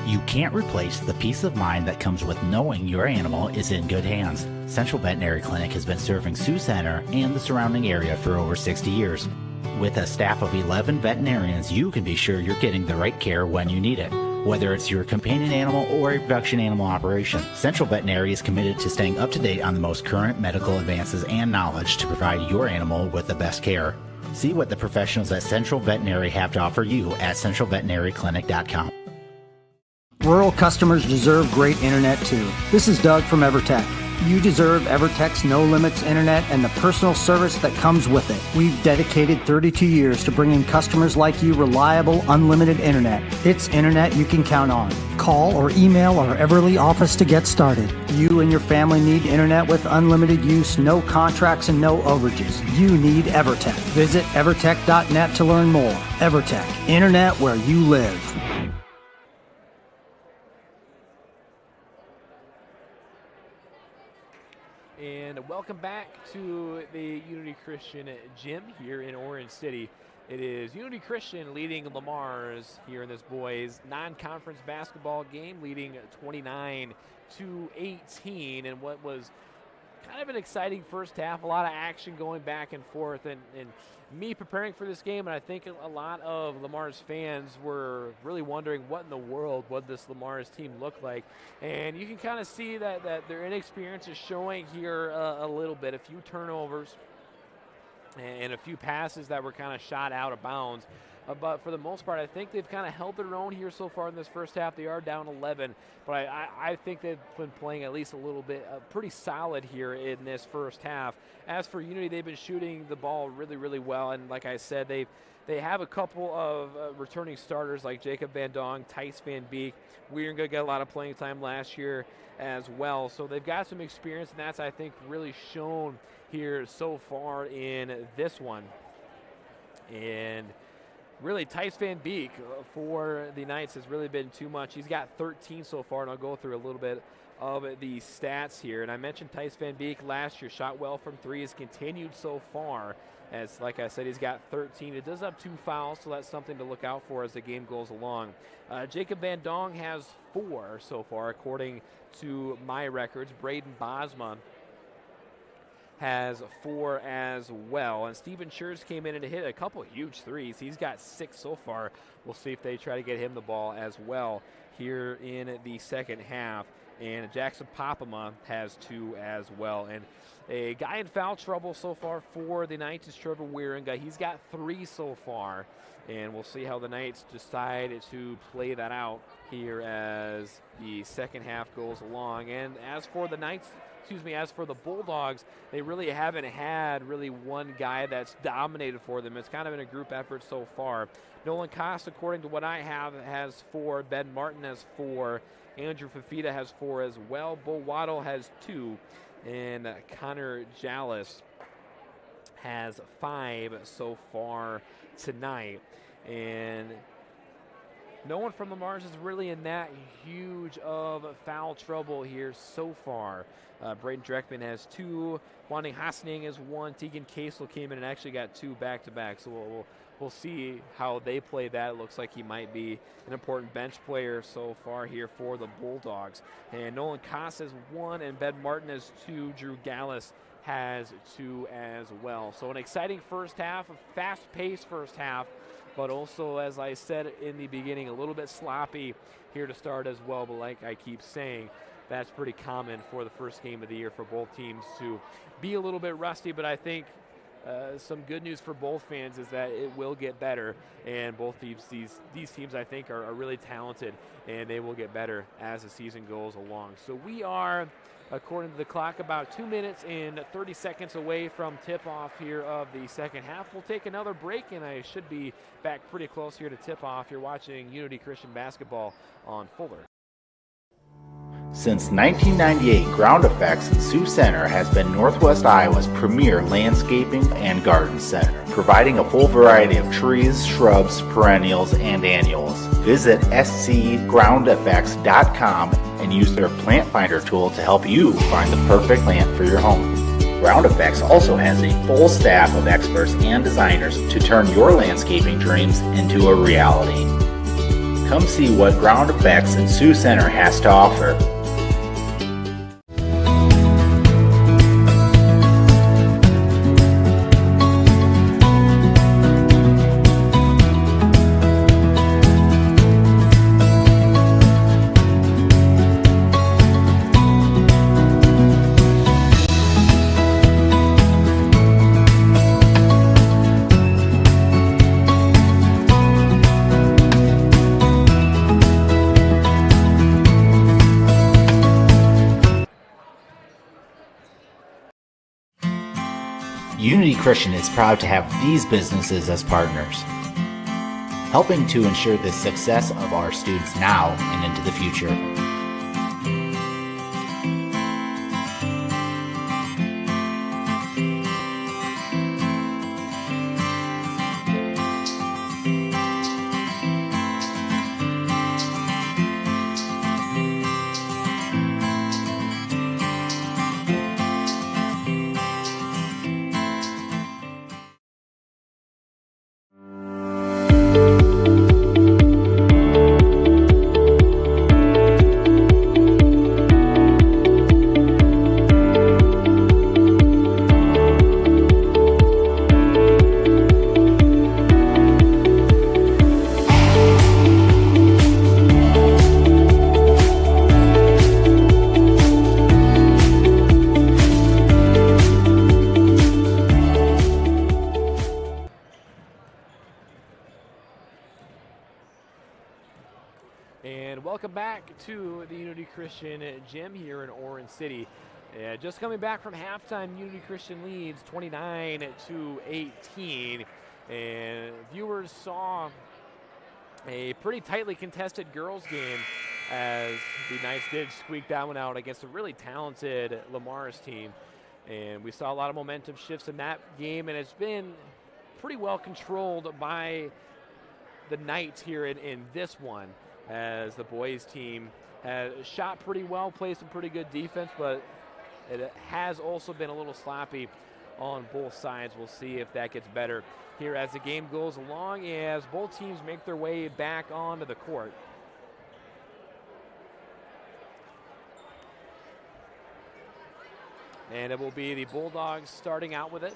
You can't replace the peace of mind that comes with knowing your animal is in good hands. Central Veterinary Clinic has been serving Sioux Center and the surrounding area for over 60 years. With a staff of 11 veterinarians, you can be sure you're getting the right care when you need it. Whether it's your companion animal or a production animal operation, Central Veterinary is committed to staying up to date on the most current medical advances and knowledge to provide your animal with the best care. See what the professionals at Central Veterinary have to offer you at centralveterinaryclinic.com. Rural customers deserve great internet too. This is Doug from EverTech. You deserve EverTech's no limits internet and the personal service that comes with it. We've dedicated 32 years to bringing customers like you reliable, unlimited internet. It's internet you can count on. Call or email our Everly office to get started. You and your family need internet with unlimited use, no contracts, and no overages. You need EverTech. Visit evertech.net to learn more. EverTech, internet where you live. And welcome back to the Unity Christian Gym here in Orange City. It is Unity Christian leading LeMars here in this boys non-conference basketball game, leading 29-18 in what was kind of an exciting first half, a lot of action going back and forth, and me preparing for this game, and I think a lot of LeMars fans were really wondering what in the world would this LeMars team look like. And you can kind of see that their inexperience is showing here a little bit. A few turnovers and a few passes that were kind of shot out of bounds. But for the most part, I think they've kind of held their own here so far in this first half. They are down 11, but I think they've been playing at least a little bit pretty solid here in this first half. As for Unity, they've been shooting the ball really, really well, and like I said, they have a couple of returning starters like Jacob Van Dong, Tice Van Beek. We're going to get a lot of playing time last year as well, so they've got some experience, and that's, I think, really shown here so far in this one. And really, Tice Van Beek for the Knights has really been too much. He's got 13 so far, and I'll go through a little bit of the stats here. And I mentioned Tice Van Beek last year, shot well from three, has continued so far. As, like I said, he's got 13. It does have 2 fouls, so that's something to look out for as the game goes along. Jacob Van Dong has 4 so far, according to my records. Braden Bosma has 4 as well. And Steven Schurz came in and hit a couple huge threes. He's got 6 so far. We'll see if they try to get him the ball as well here in the second half. And Jackson Popema has 2 as well. And a guy in foul trouble so far for the Knights is Trevor Wieringa. He's got 3 so far. And we'll see how the Knights decide to play that out here as the second half goes along. And as for the Knights, as for the Bulldogs, they really haven't had one guy that's dominated for them. It's kind of been a group effort so far. Nolan Koss, according to what I have, has 4. Ben Martin has 4. Andrew Fafita has 4 as well. Bo Waddle has 2. And Connor Jallis has 5 so far tonight. And no one from LeMars is really in that huge of foul trouble here so far. Braden Dreckman has 2. Wanting Hasning has 1. Tegan Casel came in and actually got 2 back-to-back. So we'll see how they play that. It looks like he might be an important bench player so far here for the Bulldogs. And Nolan Koss has 1, and Ben Martin has 2. Drew Gallus has 2 as well. So an exciting first half, a fast-paced first half, but also, as I said in the beginning, a little bit sloppy here to start as well. But like I keep saying, that's pretty common for the first game of the year for both teams to be a little bit rusty. But I think some good news for both fans is that it will get better, and both these teams I think are really talented, and they will get better as the season goes along. So we are, according to the clock, about 2 minutes and 30 seconds away from tip-off here of the second half. We'll take another break, and I should be back pretty close here to tip-off. You're watching Unity Christian Basketball on Fuller. Since 1998, Ground Effects in Sioux Center has been Northwest Iowa's premier landscaping and garden center, providing a full variety of trees, shrubs, perennials, and annuals. Visit scgroundeffects.com and use their plant finder tool to help you find the perfect plant for your home. Ground Effects also has a full staff of experts and designers to turn your landscaping dreams into a reality. Come see what Ground Effects in Sioux Center has to offer. Unity Christian is proud to have these businesses as partners, helping to ensure the success of our students now and into the future. And welcome back to the Unity Christian gym here in Orange City. Just coming back from halftime, Unity Christian leads 29-18. And viewers saw a pretty tightly contested girls game as the Knights did squeak that one out against a really talented LeMars team. And we saw a lot of momentum shifts in that game, and it's been pretty well controlled by the Knights here in this one, as the boys team has shot pretty well, played some pretty good defense, but it has also been a little sloppy on both sides. We'll see if that gets better here as the game goes along, as both teams make their way back onto the court. And it will be the Bulldogs starting out with it,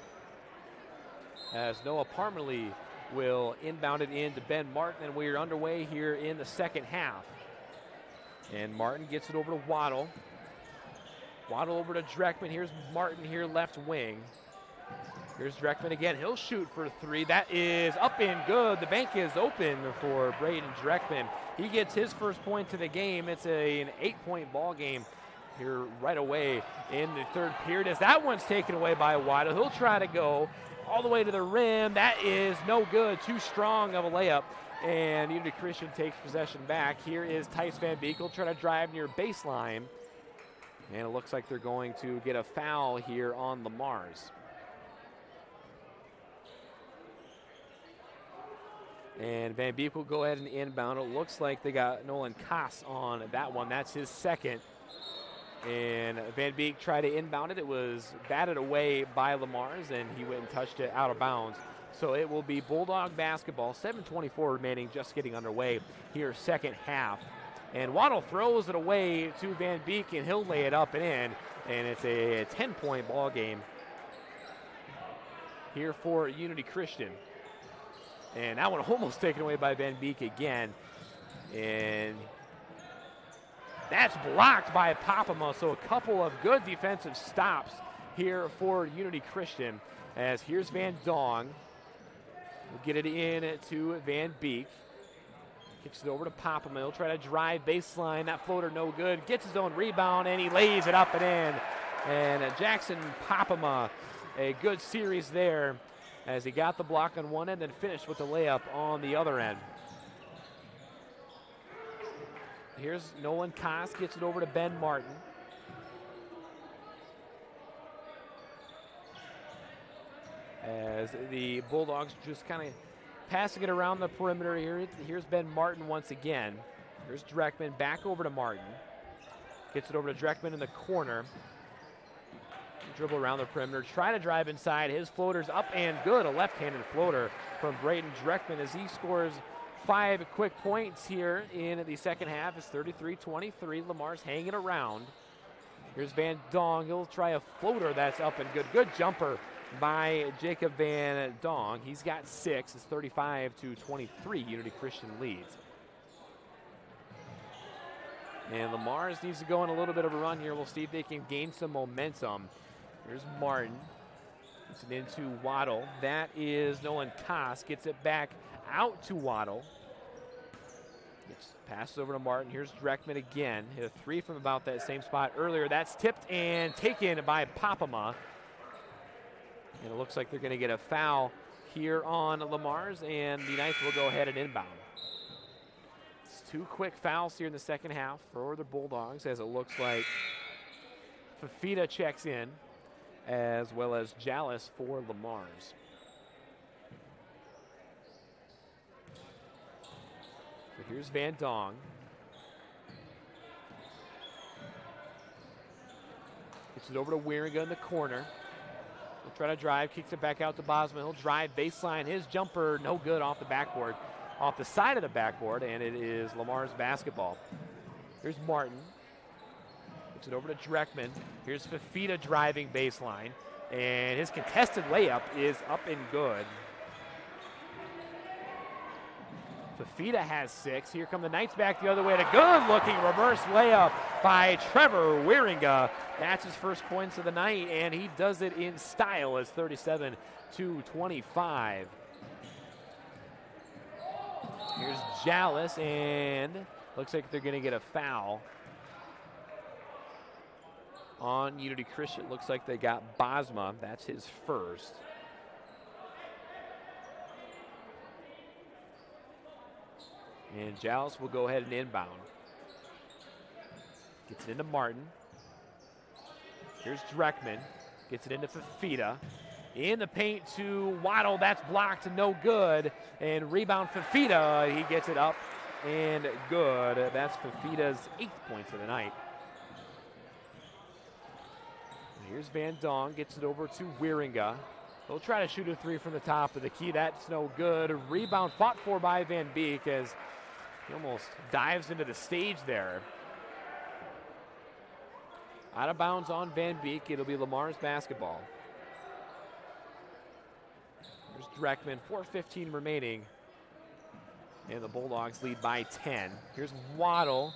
as Noah Parmalee will inbound it into Ben Martin, and we are underway here in the second half. And Martin gets it over to Waddle. Waddle over to Dreckman. Here's Martin here, left wing. Here's Dreckman again. He'll shoot for three. That is up and good. The bank is open for Braden Dreckman. He gets his first point to the game. It's an 8-point ball game here right away in the third period, as that one's taken away by Waddle. He'll try to go all the way to the rim. That is no good. Too strong of a layup. And Unity Christian takes possession back. Here is Tice Van Beek. He'll try to drive near baseline. And it looks like they're going to get a foul here on LeMars. And Van Beek will go ahead and inbound. It looks like they got Nolan Koss on that one. That's his second. And Van Beek tried to inbound it. It was batted away by LeMars, and he went and touched it out of bounds. So it will be Bulldog basketball. 7:24 remaining, just getting underway here, second half. And Waddle throws it away to Van Beek, and he'll lay it up and in. And it's a 10-point ball game here for Unity Christian. And that one almost taken away by Van Beek again. And that's blocked by Papama, so a couple of good defensive stops here for Unity Christian. As here's Van Dong. We'll get it in to Van Beek. Kicks it over to Papama. He'll try to drive baseline. That floater no good. Gets his own rebound, and he lays it up and in. And Jackson Papama, a good series there as he got the block on one end and finished with the layup on the other end. Here's Nolan Koss, gets it over to Ben Martin. As the Bulldogs just kind of passing it around the perimeter here. Here's Ben Martin once again. Here's Dreckman back over to Martin. Gets it over to Dreckman in the corner. Dribble around the perimeter, try to drive inside. His floater's up and good. A left-handed floater from Braden Dreckman as he scores 5 quick points here in the second half. It's 33-23. LeMars hanging around. Here's Van Dong. He'll try a floater that's up and good. Good jumper by Jacob Van Dong. He's got 6. It's 35-23. Unity Christian leads. And LeMars needs to go on a little bit of a run here. We'll see if they can gain some momentum. Here's Martin. Gets it into Waddle. That is Nolan Koss. Gets it back out to Waddle. Passes over to Martin. Here's Dreckman again. Hit a 3 from about that same spot earlier. That's tipped and taken by Papama. And it looks like they're going to get a foul here on LeMars, and the Knights will go ahead and inbound. It's 2 quick fouls here in the second half for the Bulldogs, as it looks like Fafita checks in, as well as Jallis for LeMars. So here's Van Dong. Gets it over to Wieringa in the corner. He'll try to drive, kicks it back out to Bosman. He'll drive baseline. His jumper no good off the backboard, off the side of the backboard, and it is LeMars basketball. Here's Martin. Gets it over to Dreckman. Here's Fafita driving baseline, and his contested layup is up and good. Fafita has 6. Here come the Knights back the other way. A good-looking reverse layup by Trevor Wieringa. That's his first points of the night, and he does it in style. It's 37-25. Here's Jallis, and looks like they're going to get a foul on Unity Christian. Looks like they got Bosma. That's his first. And Jallis will go ahead and inbound. Gets it into Martin. Here's Dreckman. Gets it into Fafita. In the paint to Waddle. That's blocked, no good. And rebound Fafita. He gets it up and good. That's Fafita's 8th points of the night. And here's Van Dong. Gets it over to Wieringa. They'll try to shoot a 3 from the top of the key. That's no good. Rebound fought for by Van Beek as he almost dives into the stage there. Out of bounds on Van Beek. It'll be LeMars basketball. There's Dreckman, 4:15 remaining. And the Bulldogs lead by 10. Here's Waddle.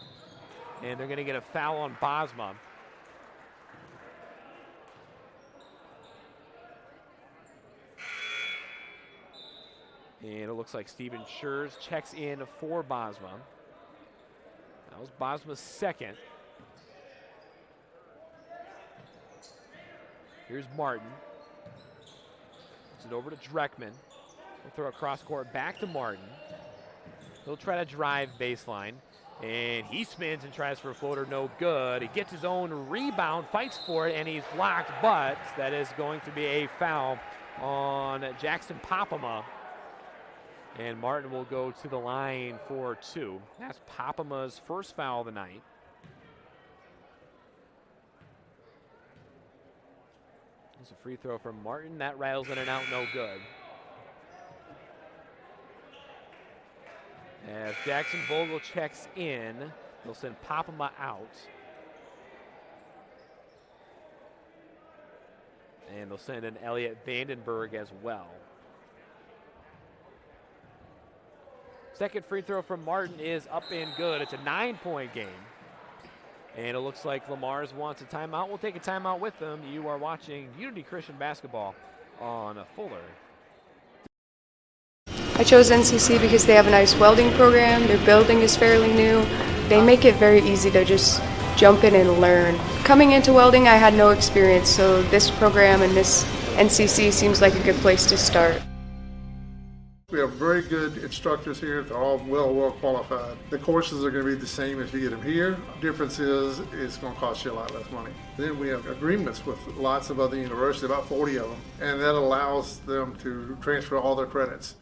And they're going to get a foul on Bosma. And it looks like Steven Schurz checks in for Bosma. That was Bosma's second. Here's Martin. It's it over to Dreckman. He'll throw a cross court back to Martin. He'll try to drive baseline. And he spins and tries for a floater, no good. He gets his own rebound, fights for it, and he's blocked, but that is going to be a foul on Jackson Papama. And Martin will go to the line for 2. That's Papama's first foul of the night. There's a free throw from Martin. That rattles in and out, no good. As Jackson Vogel checks in, they'll send Papama out. And they'll send in Elliot Vandenberg as well. Second free throw from Martin is up and good. It's a 9-point game. And it looks like LeMars wants a timeout. We'll take a timeout with them. You are watching Unity Christian Basketball on Fuller. I chose NCC because they have a nice welding program. Their building is fairly new. They make it very easy to just jump in and learn. Coming into welding, I had no experience, so this program and this NCC seems like a good place to start. We have very good instructors here. They're all well qualified. The courses are going to be the same if you get them here. Difference is it's going to cost you a lot less money. Then we have agreements with lots of other universities, about 40 of them, and that allows them to transfer all their credits.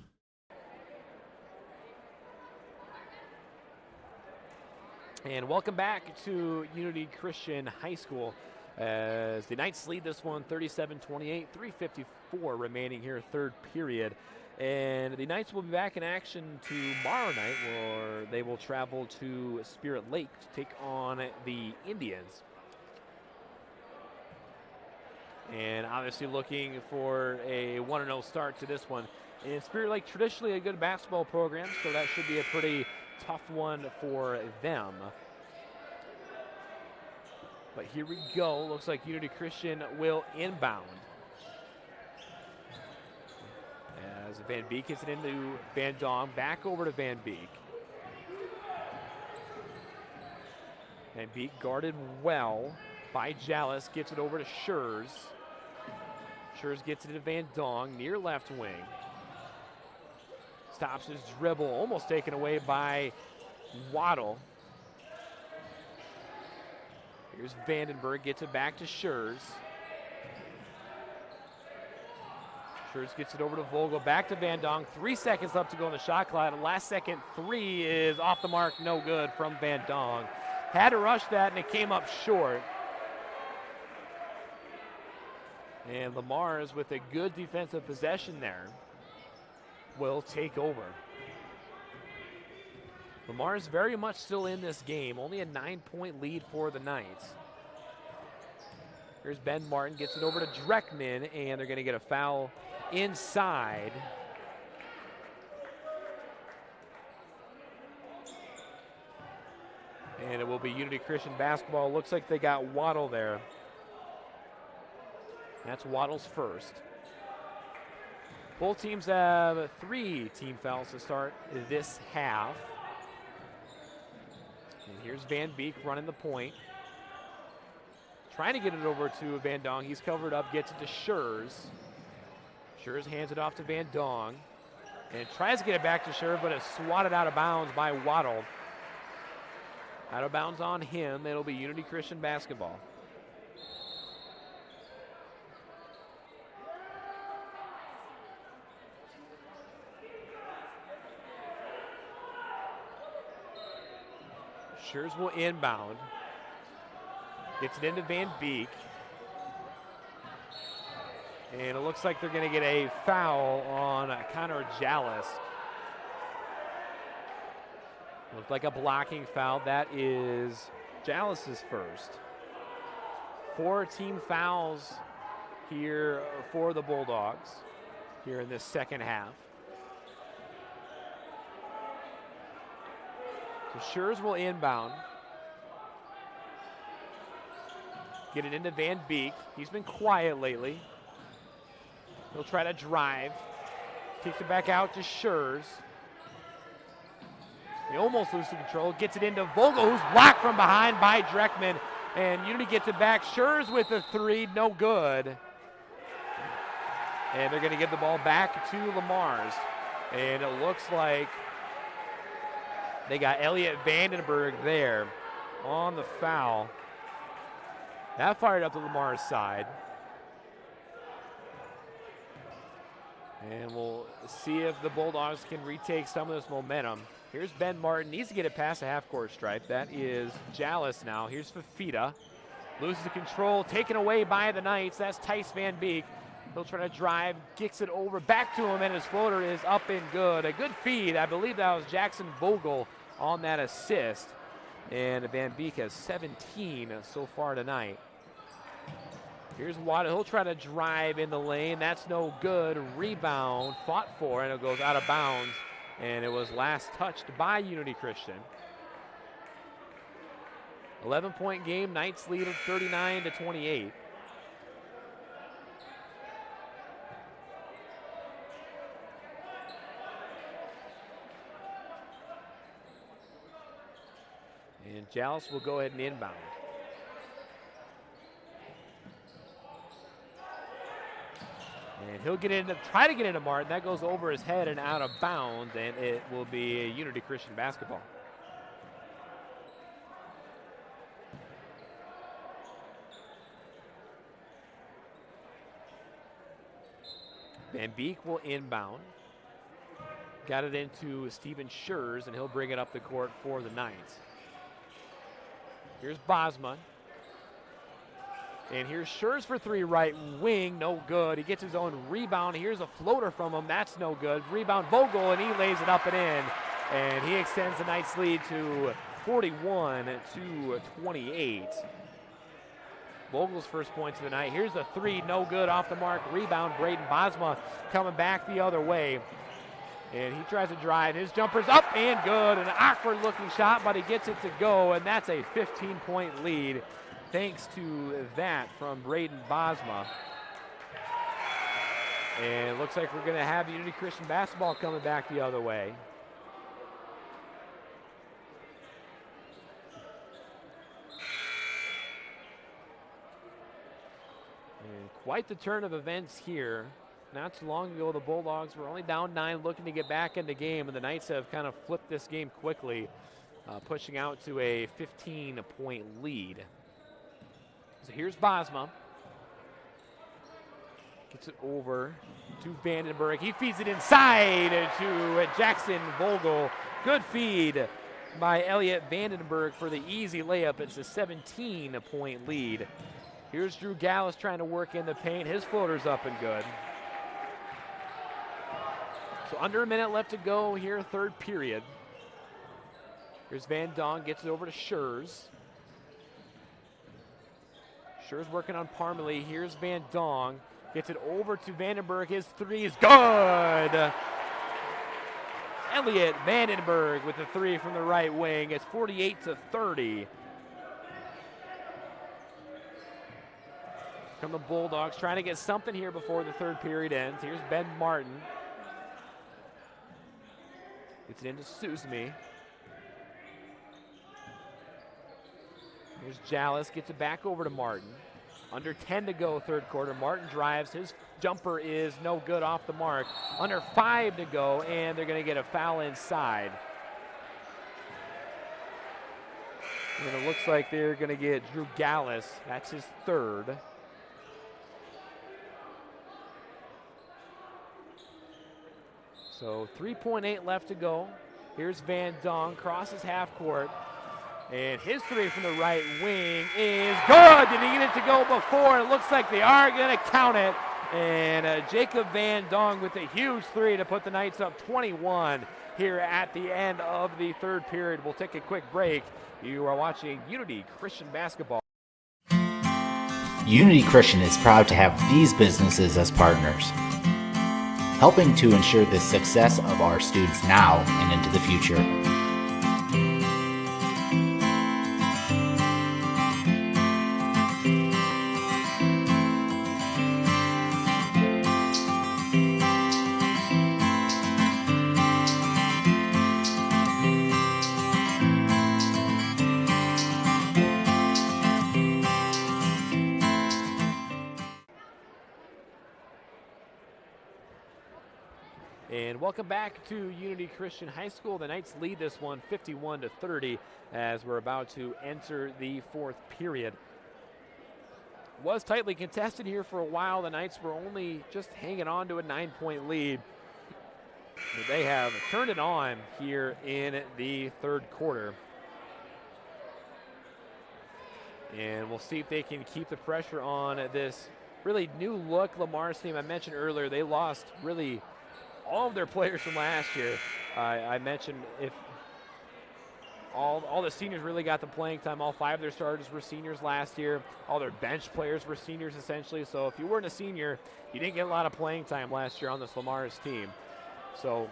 And welcome back to Unity Christian High School as the Knights lead this one 37-28, 3:54 remaining here, third period. And the Knights will be back in action tomorrow night, where they will travel to Spirit Lake to take on the Indians. And obviously looking for a 1-0 start to this one. And Spirit Lake, traditionally a good basketball program, so that should be a pretty tough one for them. But here we go. Looks like Unity Christian will inbound. As Van Beek gets it into Van Dong, back over to Van Beek. Van Beek guarded well by Jallis, gets it over to Schurz. Schurz gets it to Van Dong, near left wing. Stops his dribble, almost taken away by Waddle. Here's Vandenberg, gets it back to Schurz. Schurz gets it over to Vogel, back to Van Dong. 3 seconds left to go in the shot clock. And last second three is off the mark, no good from Van Dong. Had to rush that, and it came up short. And LeMars, with a good defensive possession there, will take over. LeMars very much still in this game, only a 9-point lead for the Knights. Here's Ben Martin, gets it over to Dreckman, and they're going to get a foul inside. And it will be Unity Christian Basketball. Looks like they got Waddle there. That's Waddle's first. Both teams have 3 team fouls to start this half. And here's Van Beek running the point. Trying to get it over to Van Dong. He's covered up, gets it to Schurz. Schurz hands it off to Van Dong. And tries to get it back to Schurz, but it's swatted out of bounds by Waddle. Out of bounds on him. It'll be Unity Christian Basketball. Schurz will inbound. Gets it into Van Beek. And it looks like they're going to get a foul on Connor Jallis. Looks like a blocking foul. That is Jallis's first. 4 team fouls here for the Bulldogs here in this second half. So Schurz will inbound. Get it into Van Beek. He's been quiet lately. He'll try to drive. Kicks it back out to Schurz. He almost loses control. Gets it into Vogel, who's blocked from behind by Dreckman. And Unity gets it back. Schurz with a 3, no good. And they're going to give the ball back to LeMars. And it looks like they got Elliot Vandenberg there on the foul. That fired up the LeMars side. And we'll see if the Bulldogs can retake some of this momentum. Here's Ben Martin, needs to get it past the half-court stripe. That is Jallis now. Here's Fafita. Loses the control, taken away by the Knights. That's Tice Van Beek. He'll try to drive, kicks it over, back to him, and his floater is up and good. A good feed. I believe that was Jackson Vogel on that assist. And Van Beek has 17 so far tonight. Here's Waddle. He'll try to drive in the lane. That's no good. Rebound, fought for, and it goes out of bounds. And it was last touched by Unity Christian. 11-point game. Knights lead at 39-28. And Jallis will go ahead and inbound. And he'll try to get into Martin. That goes over his head and out of bounds, and it will be a Unity Christian basketball. Van Beek will inbound. Got it into Steven Schurz, and he'll bring it up the court for the Knights. Here's Bosma. And here's Schurz for three, right wing, no good. He gets his own rebound. Here's a floater from him, that's no good. Rebound Vogel, and he lays it up and in. And he extends the Knights lead to 41-28. Vogel's first points of the night. Here's a three, no good, off the mark. Rebound, Braden Bosma coming back the other way. And he tries to drive. His jumper's up and good. An awkward looking shot, but he gets it to go, and that's a 15-point lead thanks to that from Braden Bosma. And it looks like we're going to have Unity Christian basketball coming back the other way. And quite the turn of events here. Not too long ago, the Bulldogs were only down 9, looking to get back in the game, and the Knights have kind of flipped this game quickly, pushing out to a 15-point lead. So here's Bosma. Gets it over to Vandenberg. He feeds it inside to Jackson Vogel. Good feed by Elliot Vandenberg for the easy layup. It's a 17-point lead. Here's Drew Gallus trying to work in the paint. His floater's up and good. So under a minute left to go here, third period. Here's Van Dong, gets it over to Schurz. Schurz working on Parmalee. Here's Van Dong, gets it over to Vandenberg. His three is good. Elliot Vandenberg with the three from the right wing. It's 48-30. Come the Bulldogs trying to get something here before the third period ends. Here's Ben Martin. Gets it into Susme. Here's Jallis, gets it back over to Martin. Under 10 to go, third quarter. Martin drives. His jumper is no good, off the mark. Under 5 to go, and they're going to get a foul inside. And it looks like they're going to get Drew Gallus. That's his third. So 3.8 left to go. Here's Van Dong, crosses half court. And his three from the right wing is good. Did he get it to go before? It looks like they are going to count it. And Jacob Van Dong with a huge three to put the Knights up 21 here at the end of the third period. We'll take a quick break. You are watching Unity Christian Basketball. Unity Christian is proud to have these businesses as partners, helping to ensure the success of our students now and into the future. And welcome back to Unity Christian High School. The Knights lead this one 51-30 as we're about to enter the fourth period. Was tightly contested here for a while. The Knights were only just hanging on to a 9-point lead. But they have turned it on here in the third quarter. And we'll see if they can keep the pressure on this really new look LeMars team. I mentioned earlier they lost really all of their players from last year. I mentioned if all the seniors really got the playing time. All 5 of their starters were seniors last year. All their bench players were seniors essentially. So if you weren't a senior, you didn't get a lot of playing time last year on this LeMars team. So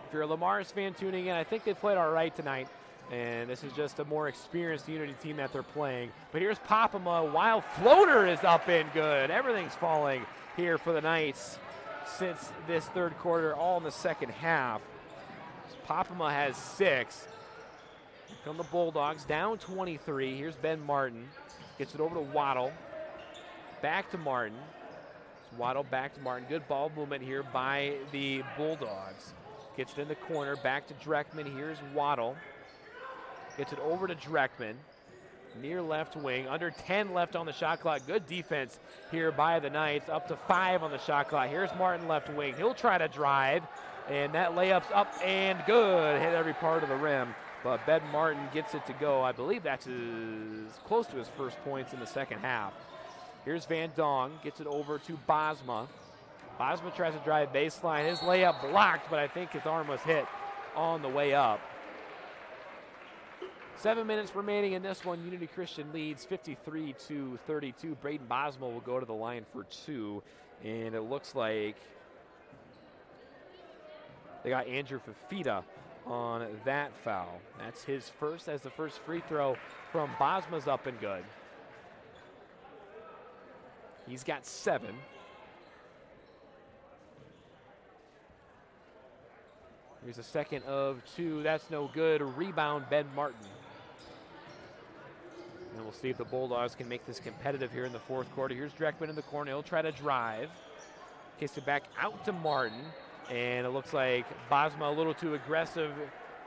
if you're a LeMars fan tuning in, I think they played all right tonight. And this is just a more experienced Unity team that they're playing. But here's Popema. Wild floater is up and good. Everything's falling here for the Knights since this third quarter, all in the second half. Popema has 6. Here come the Bulldogs, down 23. Here's Ben Martin. Gets it over to Waddle. Back to Martin. It's Waddle back to Martin. Good ball movement here by the Bulldogs. Gets it in the corner. Back to Dreckman. Here's Waddle. Gets it over to Dreckman. Near left wing. Under 10 left on the shot clock. Good defense here by the Knights. Up to 5 on the shot clock. Here's Martin left wing. He'll try to drive. And that layup's up and good. Hit every part of the rim. But Ben Martin gets it to go. I believe that's close to his first points in the second half. Here's Van Dong. Gets it over to Bosma. Bosma tries to drive baseline. His layup blocked, but I think his arm was hit on the way up. 7 minutes remaining in this one. Unity Christian leads 53-32. Braden Bosma will go to the line for 2. And it looks like they got Andrew Fafita on that foul. That's his first, as the first free throw from Bosma's up and good. He's got 7. Here's a second of 2. That's no good. Rebound, Ben Martin. And we'll see if the Bulldogs can make this competitive here in the fourth quarter. Here's Dreckman in the corner. He'll try to drive. Kicks it back out to Martin. And it looks like Bosma a little too aggressive,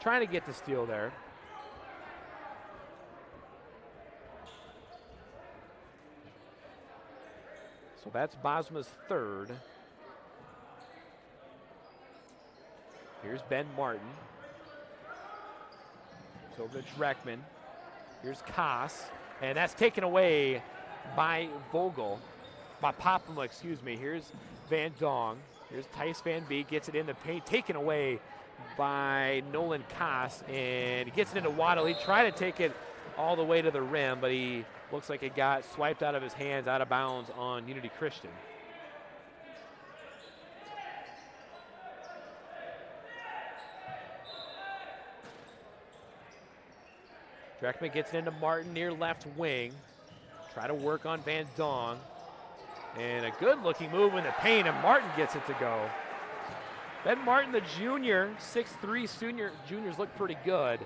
trying to get the steal there. So that's Bosma's third. Here's Ben Martin. It's over to Dreckman. Here's Koss. And that's taken away by Vogel. By Popema, excuse me. Here's Van Dong. Here's Tice Van Beek. Gets it in the paint. Taken away by Nolan Koss. And he gets it into Waddle. He tried to take it all the way to the rim, but he looks like it got swiped out of his hands, out of bounds on Unity Christian. Dreckman gets it into Martin near left wing. Try to work on Van Dong. And a good-looking move in the paint, and Martin gets it to go. Ben Martin, the junior, 6'3", juniors look pretty good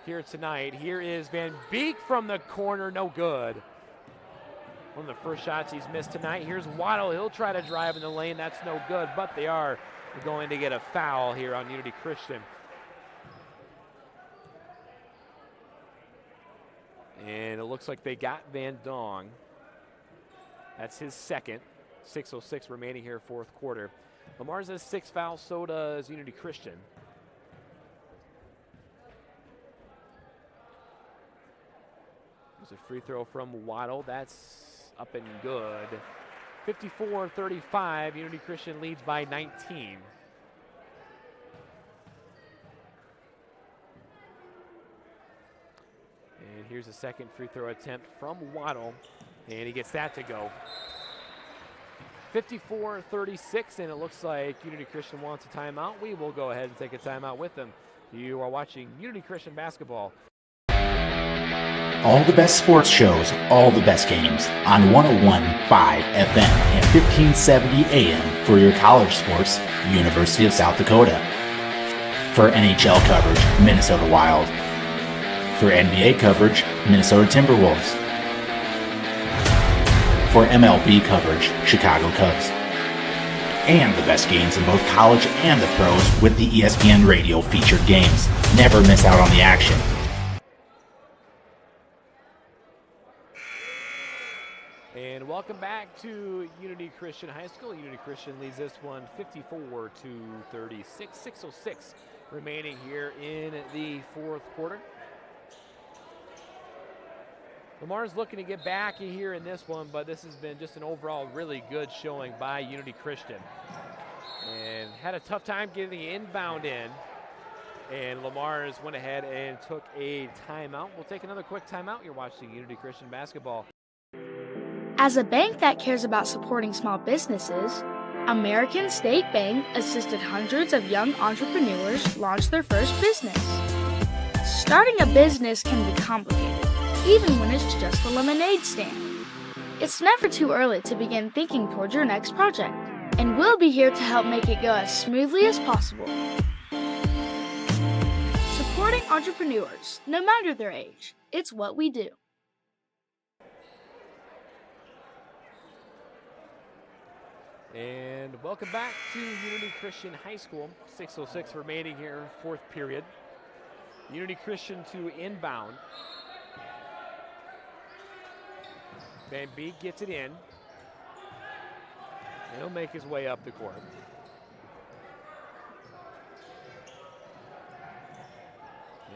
here tonight. Here is Van Beek from the corner, no good. One of the first shots he's missed tonight. Here's Waddle, he'll try to drive in the lane, that's no good, but they are going to get a foul here on Unity Christian. And it looks like they got Van Dong. That's his second. 6:06 remaining here, fourth quarter. LeMars has 6 fouls, so does Unity Christian. There's a free throw from Waddle. That's up and good. 54-35. Unity Christian leads by 19. And here's a second free throw attempt from Waddle. And he gets that to go. 54-36, and it looks like Unity Christian wants a timeout. We will go ahead and take a timeout with them. You are watching Unity Christian basketball. All the best sports shows, all the best games on 101.5 FM and 1570 AM for your college sports, University of South Dakota. For NHL coverage, Minnesota Wild. For NBA coverage, Minnesota Timberwolves. For MLB coverage, Chicago Cubs. And the best games in both college and the pros with the ESPN Radio featured games. Never miss out on the action. And welcome back to Unity Christian High School. Unity Christian leads this one 54-36. 6:06 remaining here in the fourth quarter. LeMars looking to get back here in this one, but this has been just an overall really good showing by Unity Christian. And had a tough time getting the inbound in. And LeMars went ahead and took a timeout. We'll take another quick timeout. You're watching Unity Christian Basketball. As a bank that cares about supporting small businesses, American State Bank assisted hundreds of young entrepreneurs launch their first business. Starting a business can be complicated, even when it's just a lemonade stand. It's never too early to begin thinking towards your next project, and we'll be here to help make it go as smoothly as possible. Supporting entrepreneurs, no matter their age, it's what we do. And welcome back to Unity Christian High School. 6:06 remaining here, fourth period. Unity Christian to inbound. Van Beek gets it in. And he'll make his way up the court.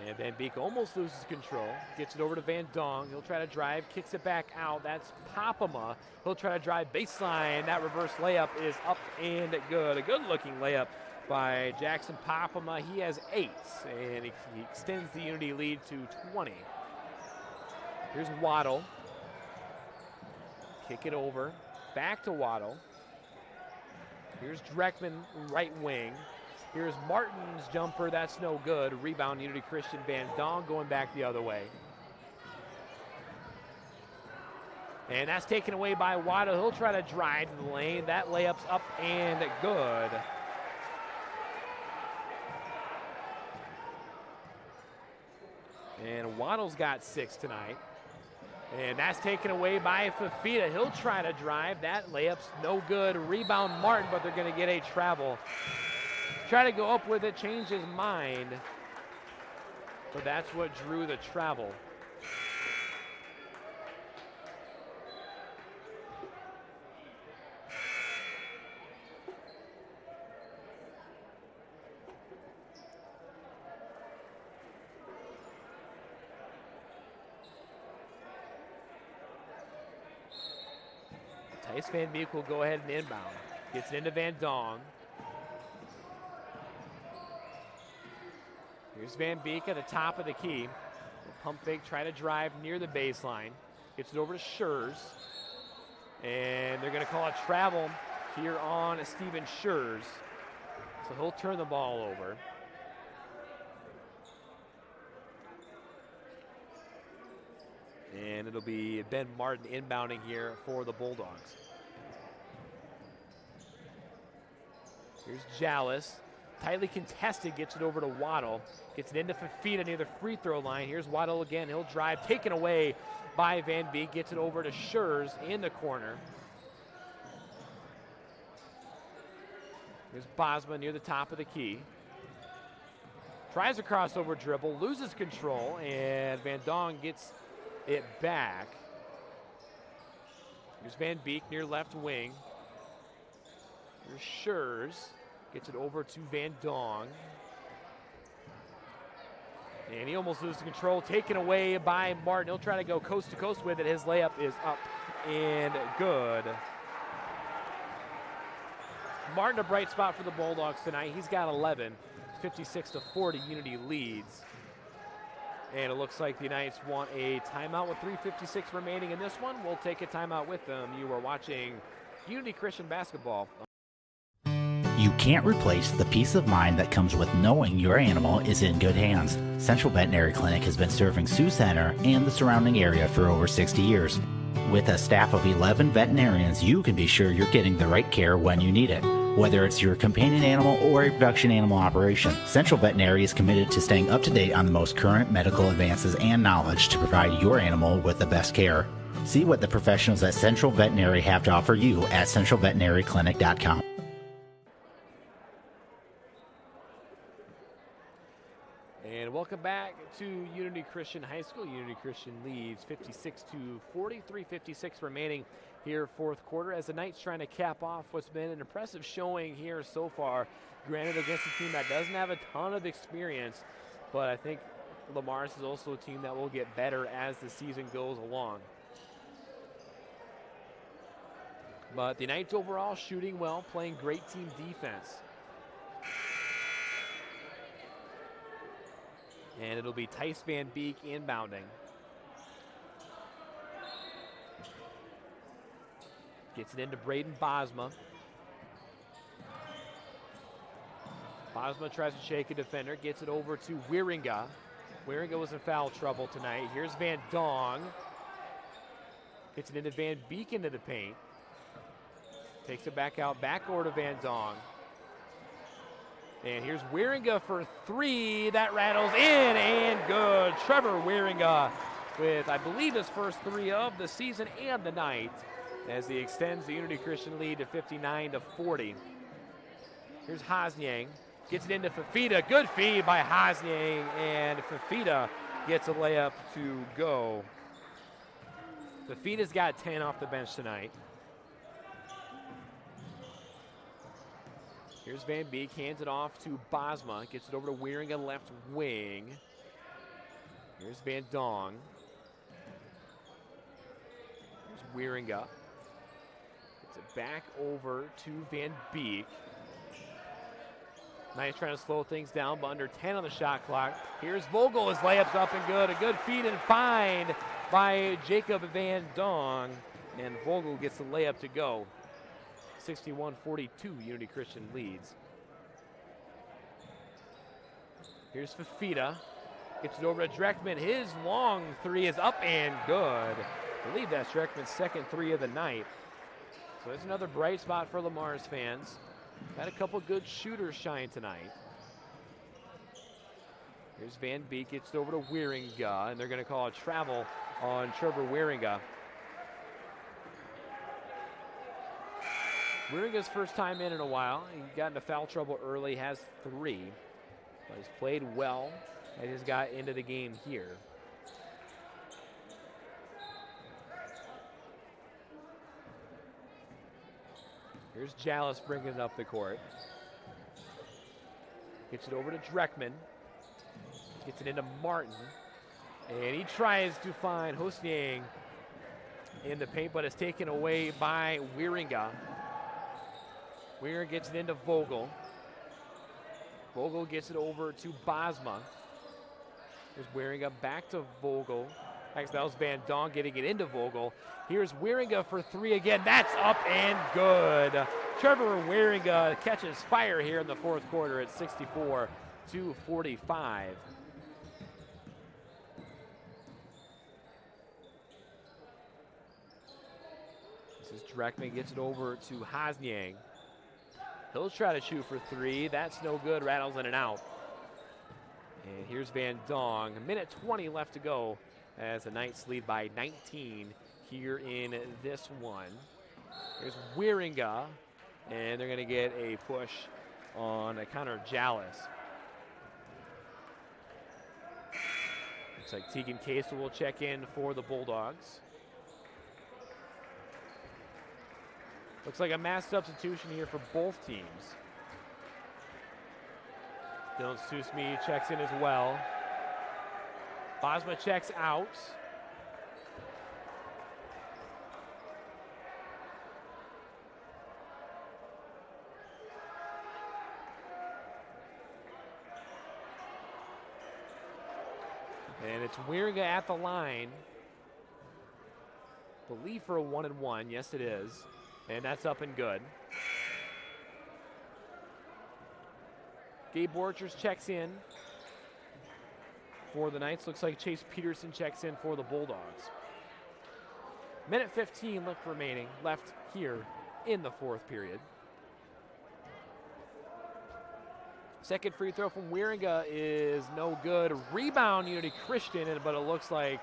And Van Beek almost loses control. Gets it over to Van Dong. He'll try to drive, kicks it back out. That's Papama. He'll try to drive baseline. That reverse layup is up and good. A good-looking layup by Jackson Papama. He has 8, and he extends the Unity lead to 20. Here's Waddle. Kick it over. Back to Waddle. Here's Dreckman, right wing. Here's Martin's jumper. That's no good. Rebound, Unity Christian. Van Dong going back the other way. And that's taken away by Waddle. He'll try to drive to the lane. That layup's up and good. And Waddle's got 6 tonight. And that's taken away by Fafita. He'll try to drive. That layup's no good. Rebound Martin, but they're going to get a travel. Try to go up with it, change his mind. But that's what drew the travel. Tice Van Beek will go ahead and inbound. Gets it into Van Dong. Here's Van Beek at the top of the key. Pump fake, try to drive near the baseline. Gets it over to Schurz. And they're going to call a travel here on Steven Schurz. So he'll turn the ball over. And it'll be Ben Martin inbounding here for the Bulldogs. Here's Jallis. Tightly contested, gets it over to Waddle. Gets it into Fafita near the free throw line. Here's Waddle again. He'll drive, taken away by Van Beek. Gets it over to Schurz in the corner. Here's Bosma near the top of the key. Tries a crossover dribble, loses control, and Van Dong gets it back. Here's Van Beek near left wing. Here's Schurz. Gets it over to Van Dong. And he almost loses control. Taken away by Martin. He'll try to go coast to coast with it. His layup is up and good. Martin, a bright spot for the Bulldogs tonight. He's got 11. 56-40, Unity leads. And it looks like the Knights want a timeout with 3:56 remaining in this one. We'll take a timeout with them. You are watching Unity Christian Basketball. You can't replace the peace of mind that comes with knowing your animal is in good hands. Central Veterinary Clinic has been serving Sioux Center and the surrounding area for over 60 years. With a staff of 11 veterinarians, you can be sure you're getting the right care when you need it. Whether it's your companion animal or a production animal operation, Central Veterinary is committed to staying up to date on the most current medical advances and knowledge to provide your animal with the best care. See what the professionals at Central Veterinary have to offer you at centralveterinaryclinic.com. And welcome back to Unity Christian High School. Unity Christian leads 56-40, 3:56 remaining here fourth quarter as the Knights trying to cap off what's been an impressive showing here so far. Granted, against a team that doesn't have a ton of experience, but I think LeMars is also a team that will get better as the season goes along. But the Knights overall shooting well, playing great team defense. And it'll be Tice Van Beek inbounding. Gets it into Braden Bosma. Bosma tries to shake a defender, gets it over to Wieringa. Wieringa was in foul trouble tonight. Here's Van Dong. Gets it into Van Beek into the paint. Takes it back out, back over to Van Dong. And here's Wieringa for three. That rattles in and good. Trevor Wieringa with, I believe, his first three of the season and the night as he extends the Unity Christian lead to 59-40. Here's Hosniang. Gets it into Fafita. Good feed by Hosniang, and Fafita gets a layup to go. Fafita's got 10 off the bench tonight. Here's Van Beek, hands it off to Bosma. Gets it over to Wieringa, left wing. Here's Van Dong. Here's Wieringa. Gets it back over to Van Beek. Nice trying to slow things down, but under 10 on the shot clock. Here's Vogel, his layup's up and good. A good feed and find by Jacob Van Dong. And Vogel gets the layup to go. 61-42, Unity Christian leads. Here's Fafita. Gets it over to Dreckman. His long three is up and good. I believe that's Dreckman's second three of the night. So there's another bright spot for LeMars fans. Had a couple good shooters shine tonight. Here's Van Beek, gets it over to Wieringa, and they're going to call a travel on Trevor Wieringa. Wieringa's first time in a while. He got into foul trouble early, has three, but he's played well and he's got into the game here. Here's Jallis bringing it up the court. Gets it over to Dreckman. Gets it into Martin. And he tries to find Hosniang in the paint, but it's taken away by Wieringa. Wieringa gets it into Vogel. Vogel gets it over to Bosma. Here's Wieringa back to Vogel. Actually, that was Van Dong getting it into Vogel. Here's Wieringa for three again. That's up and good. Trevor Wieringa catches fire here in the fourth quarter at 64-45. This is Dreckman, gets it over to Hosniang. He'll try to shoot for three. That's no good. Rattles in and out. And here's Van Dong. A minute 20 left to go as the Knights lead by 19 here in this one. Here's Wieringa, and they're going to get a push on a counter Jallis. Looks like Tegan Casel will check in for the Bulldogs. Looks like a mass substitution here for both teams. Dylan Susme checks in as well. Bosma checks out. And it's Wieringa at the line. Believe for a 1-and-1. Yes, it is. And that's up and good. Gabe Borchers checks in for the Knights. Looks like Chase Peterson checks in for the Bulldogs. Minute 15 left here in the fourth period. Second free throw from Wieringa is no good. Rebound Unity Christian, but it looks like,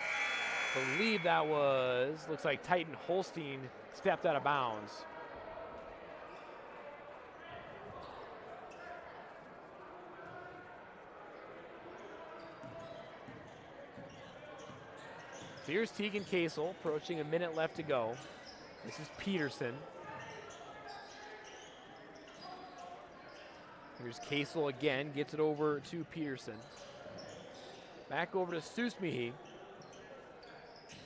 looks like Titan Holstein stepped out of bounds. So here's Tegan Casel approaching a minute left to go. This is Peterson. Here's Casel again, gets it over to Peterson. Back over to Susmehi.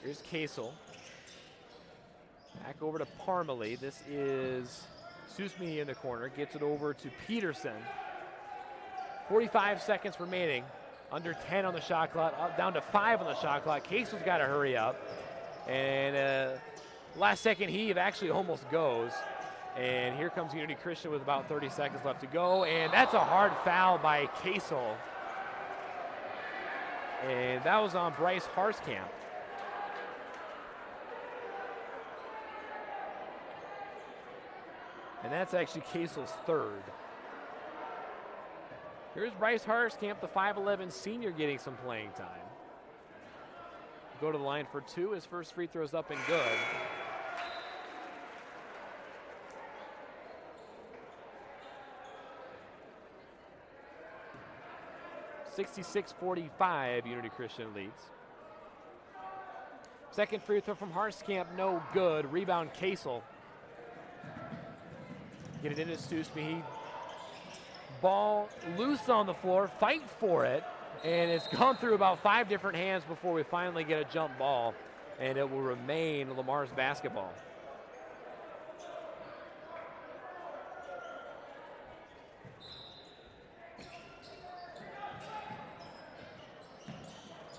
Here's Casel. Back over to Parmalee. This is Susmehi in the corner, gets it over to Peterson. 45 seconds remaining Under 10 on the shot clock, up down to 5 on the shot clock. Casel's got to hurry up. And last second heave actually almost goes. And here comes Unity Christian with about 30 seconds left to go. And that's a hard foul by Casel. And that was on Bryce Harskamp. And that's actually Casel's third. Here's Bryce Harskamp, the 5'11 senior, getting some playing time. Go to the line for two. His first free throw's up and good. (66-45), Unity Christian leads. Second free throw from Harskamp, no good. Rebound, Casel. Get it into Susme. Ball loose on the floor, fight for it, and it's gone through about 5 different hands before we finally get a jump ball, and it will remain LeMars basketball.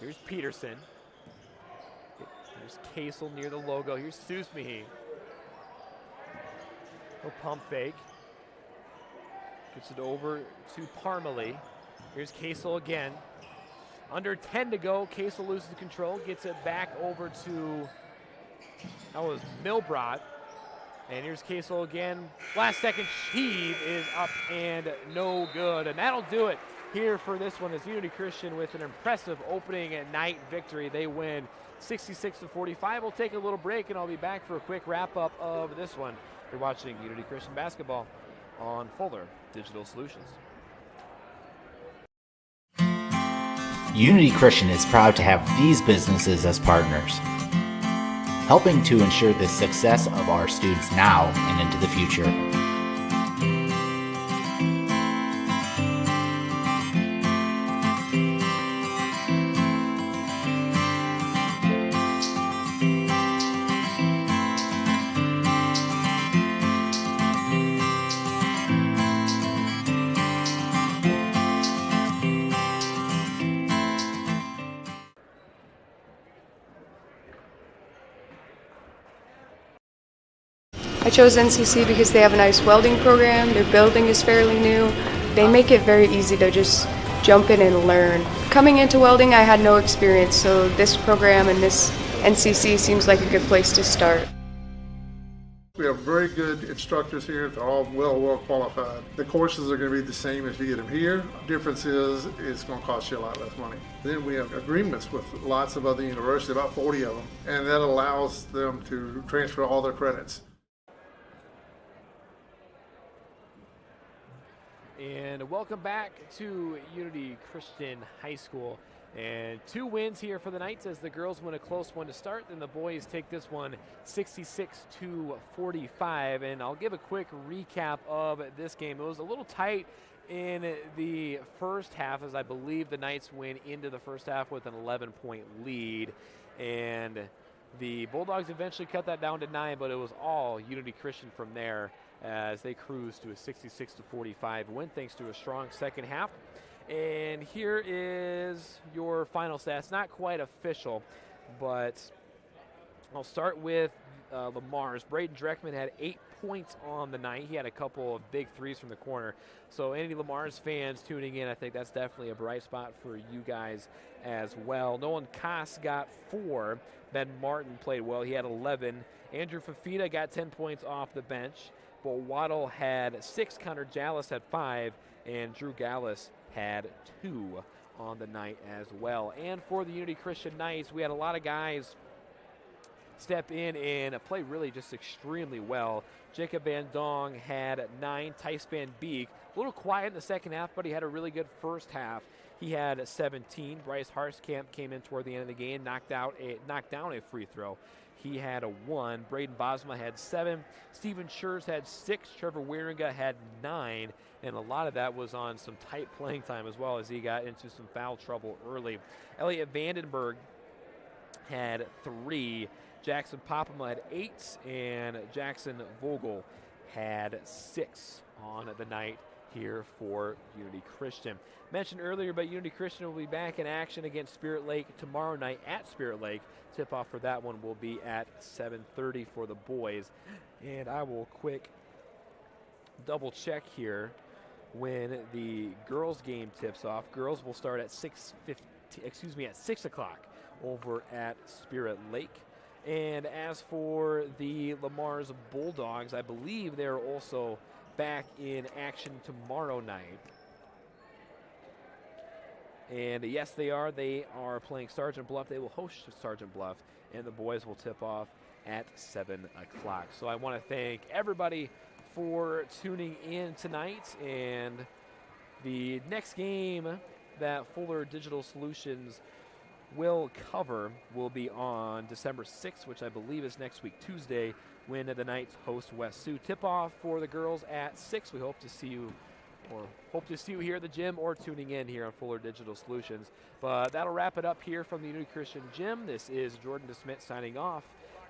Here's Peterson. Here's Casel near the logo. Here's Susme. No pump fake. Gets it over to Parmalee. Here's Casel again. Under 10 to go. Casel loses control. Gets it back over to, that was Milbrot. And here's Casel again. Last second heave is up and no good. And that'll do it here for this one as Unity Christian with an impressive opening at night victory. They win 66-45. We'll take a little break and I'll be back for a quick wrap up of this one. You're watching Unity Christian basketball on Fuller Digital Solutions. Unity Christian is proud to have these businesses as partners, helping to ensure the success of our students now and into the future. I chose NCC because they have a nice welding program, their building is fairly new, they make it very easy to just jump in and learn. Coming into welding I had no experience, so this program and this NCC seems like a good place to start. We have very good instructors here. They're all well qualified. The courses are going to be the same if you get them here. Difference is it's going to cost you a lot less money. Then we have agreements with lots of other universities, about 40 of them, and that allows them to transfer all their credits. And welcome back to Unity Christian High School. And 2 wins here for the Knights as the girls win a close one to start. Then the boys take this one 66-45. And I'll give a quick recap of this game. It was a little tight in the first half as I believe the Knights went into the first half with an 11-point lead. And the Bulldogs eventually cut that down to 9, but it was all Unity Christian from there as they cruised to a 66-45 win thanks to a strong second half. And here is your final stats. Not quite official, but I'll start with LeMars. Braden Dreckman had 8 points on the night. He had a couple of big threes from the corner. So any LeMars fans tuning in, I think that's definitely a bright spot for you guys as well. Nolan Koss got 4. Ben Martin played well. He had 11. Andrew Fafita got 10 points off the bench. But Waddle had 6, Connor Jallis had 5, and Drew Gallis had 2 on the night as well. And for the Unity Christian Knights, we had a lot of guys step in and play really just extremely well. Jacob Van Dong had 9, Tice Van Beek, a little quiet in the second half, but he had a really good first half. He had 17. Bryce Harskamp came in toward the end of the game, knocked down a free throw. He had a 1. Braden Bosma had 7. Steven Schurz had 6. Trevor Wieringa had 9. And a lot of that was on some tight playing time as well as he got into some foul trouble early. Elliot Vandenberg had 3. Jackson Popham had 8. And Jackson Vogel had 6 on the night here for Unity Christian. Mentioned earlier, but Unity Christian will be back in action against Spirit Lake tomorrow night at Spirit Lake. Tip-off for that one will be at 7:30 for the boys. And I will quick double check here when the girls game tips off. Girls will start at 6 o'clock over at Spirit Lake. And as for the LeMars Bulldogs, I believe they're also back in action tomorrow night. And yes, they are. They are playing Sergeant Bluff. They will host Sergeant Bluff, and the boys will tip off at 7 o'clock. So I want to thank everybody for tuning in tonight. And the next game that Fuller Digital Solutions will cover will be on December 6th, which I believe is next week, Tuesday, when the Knights host West Sioux. Tip-off for the girls at 6. We hope to see you here at the gym or tuning in here on Fuller Digital Solutions. But that'll wrap it up here from the Unity Christian Gym. This is Jordan DeSmit signing off,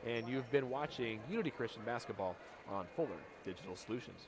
and you've been watching Unity Christian Basketball on Fuller Digital Solutions.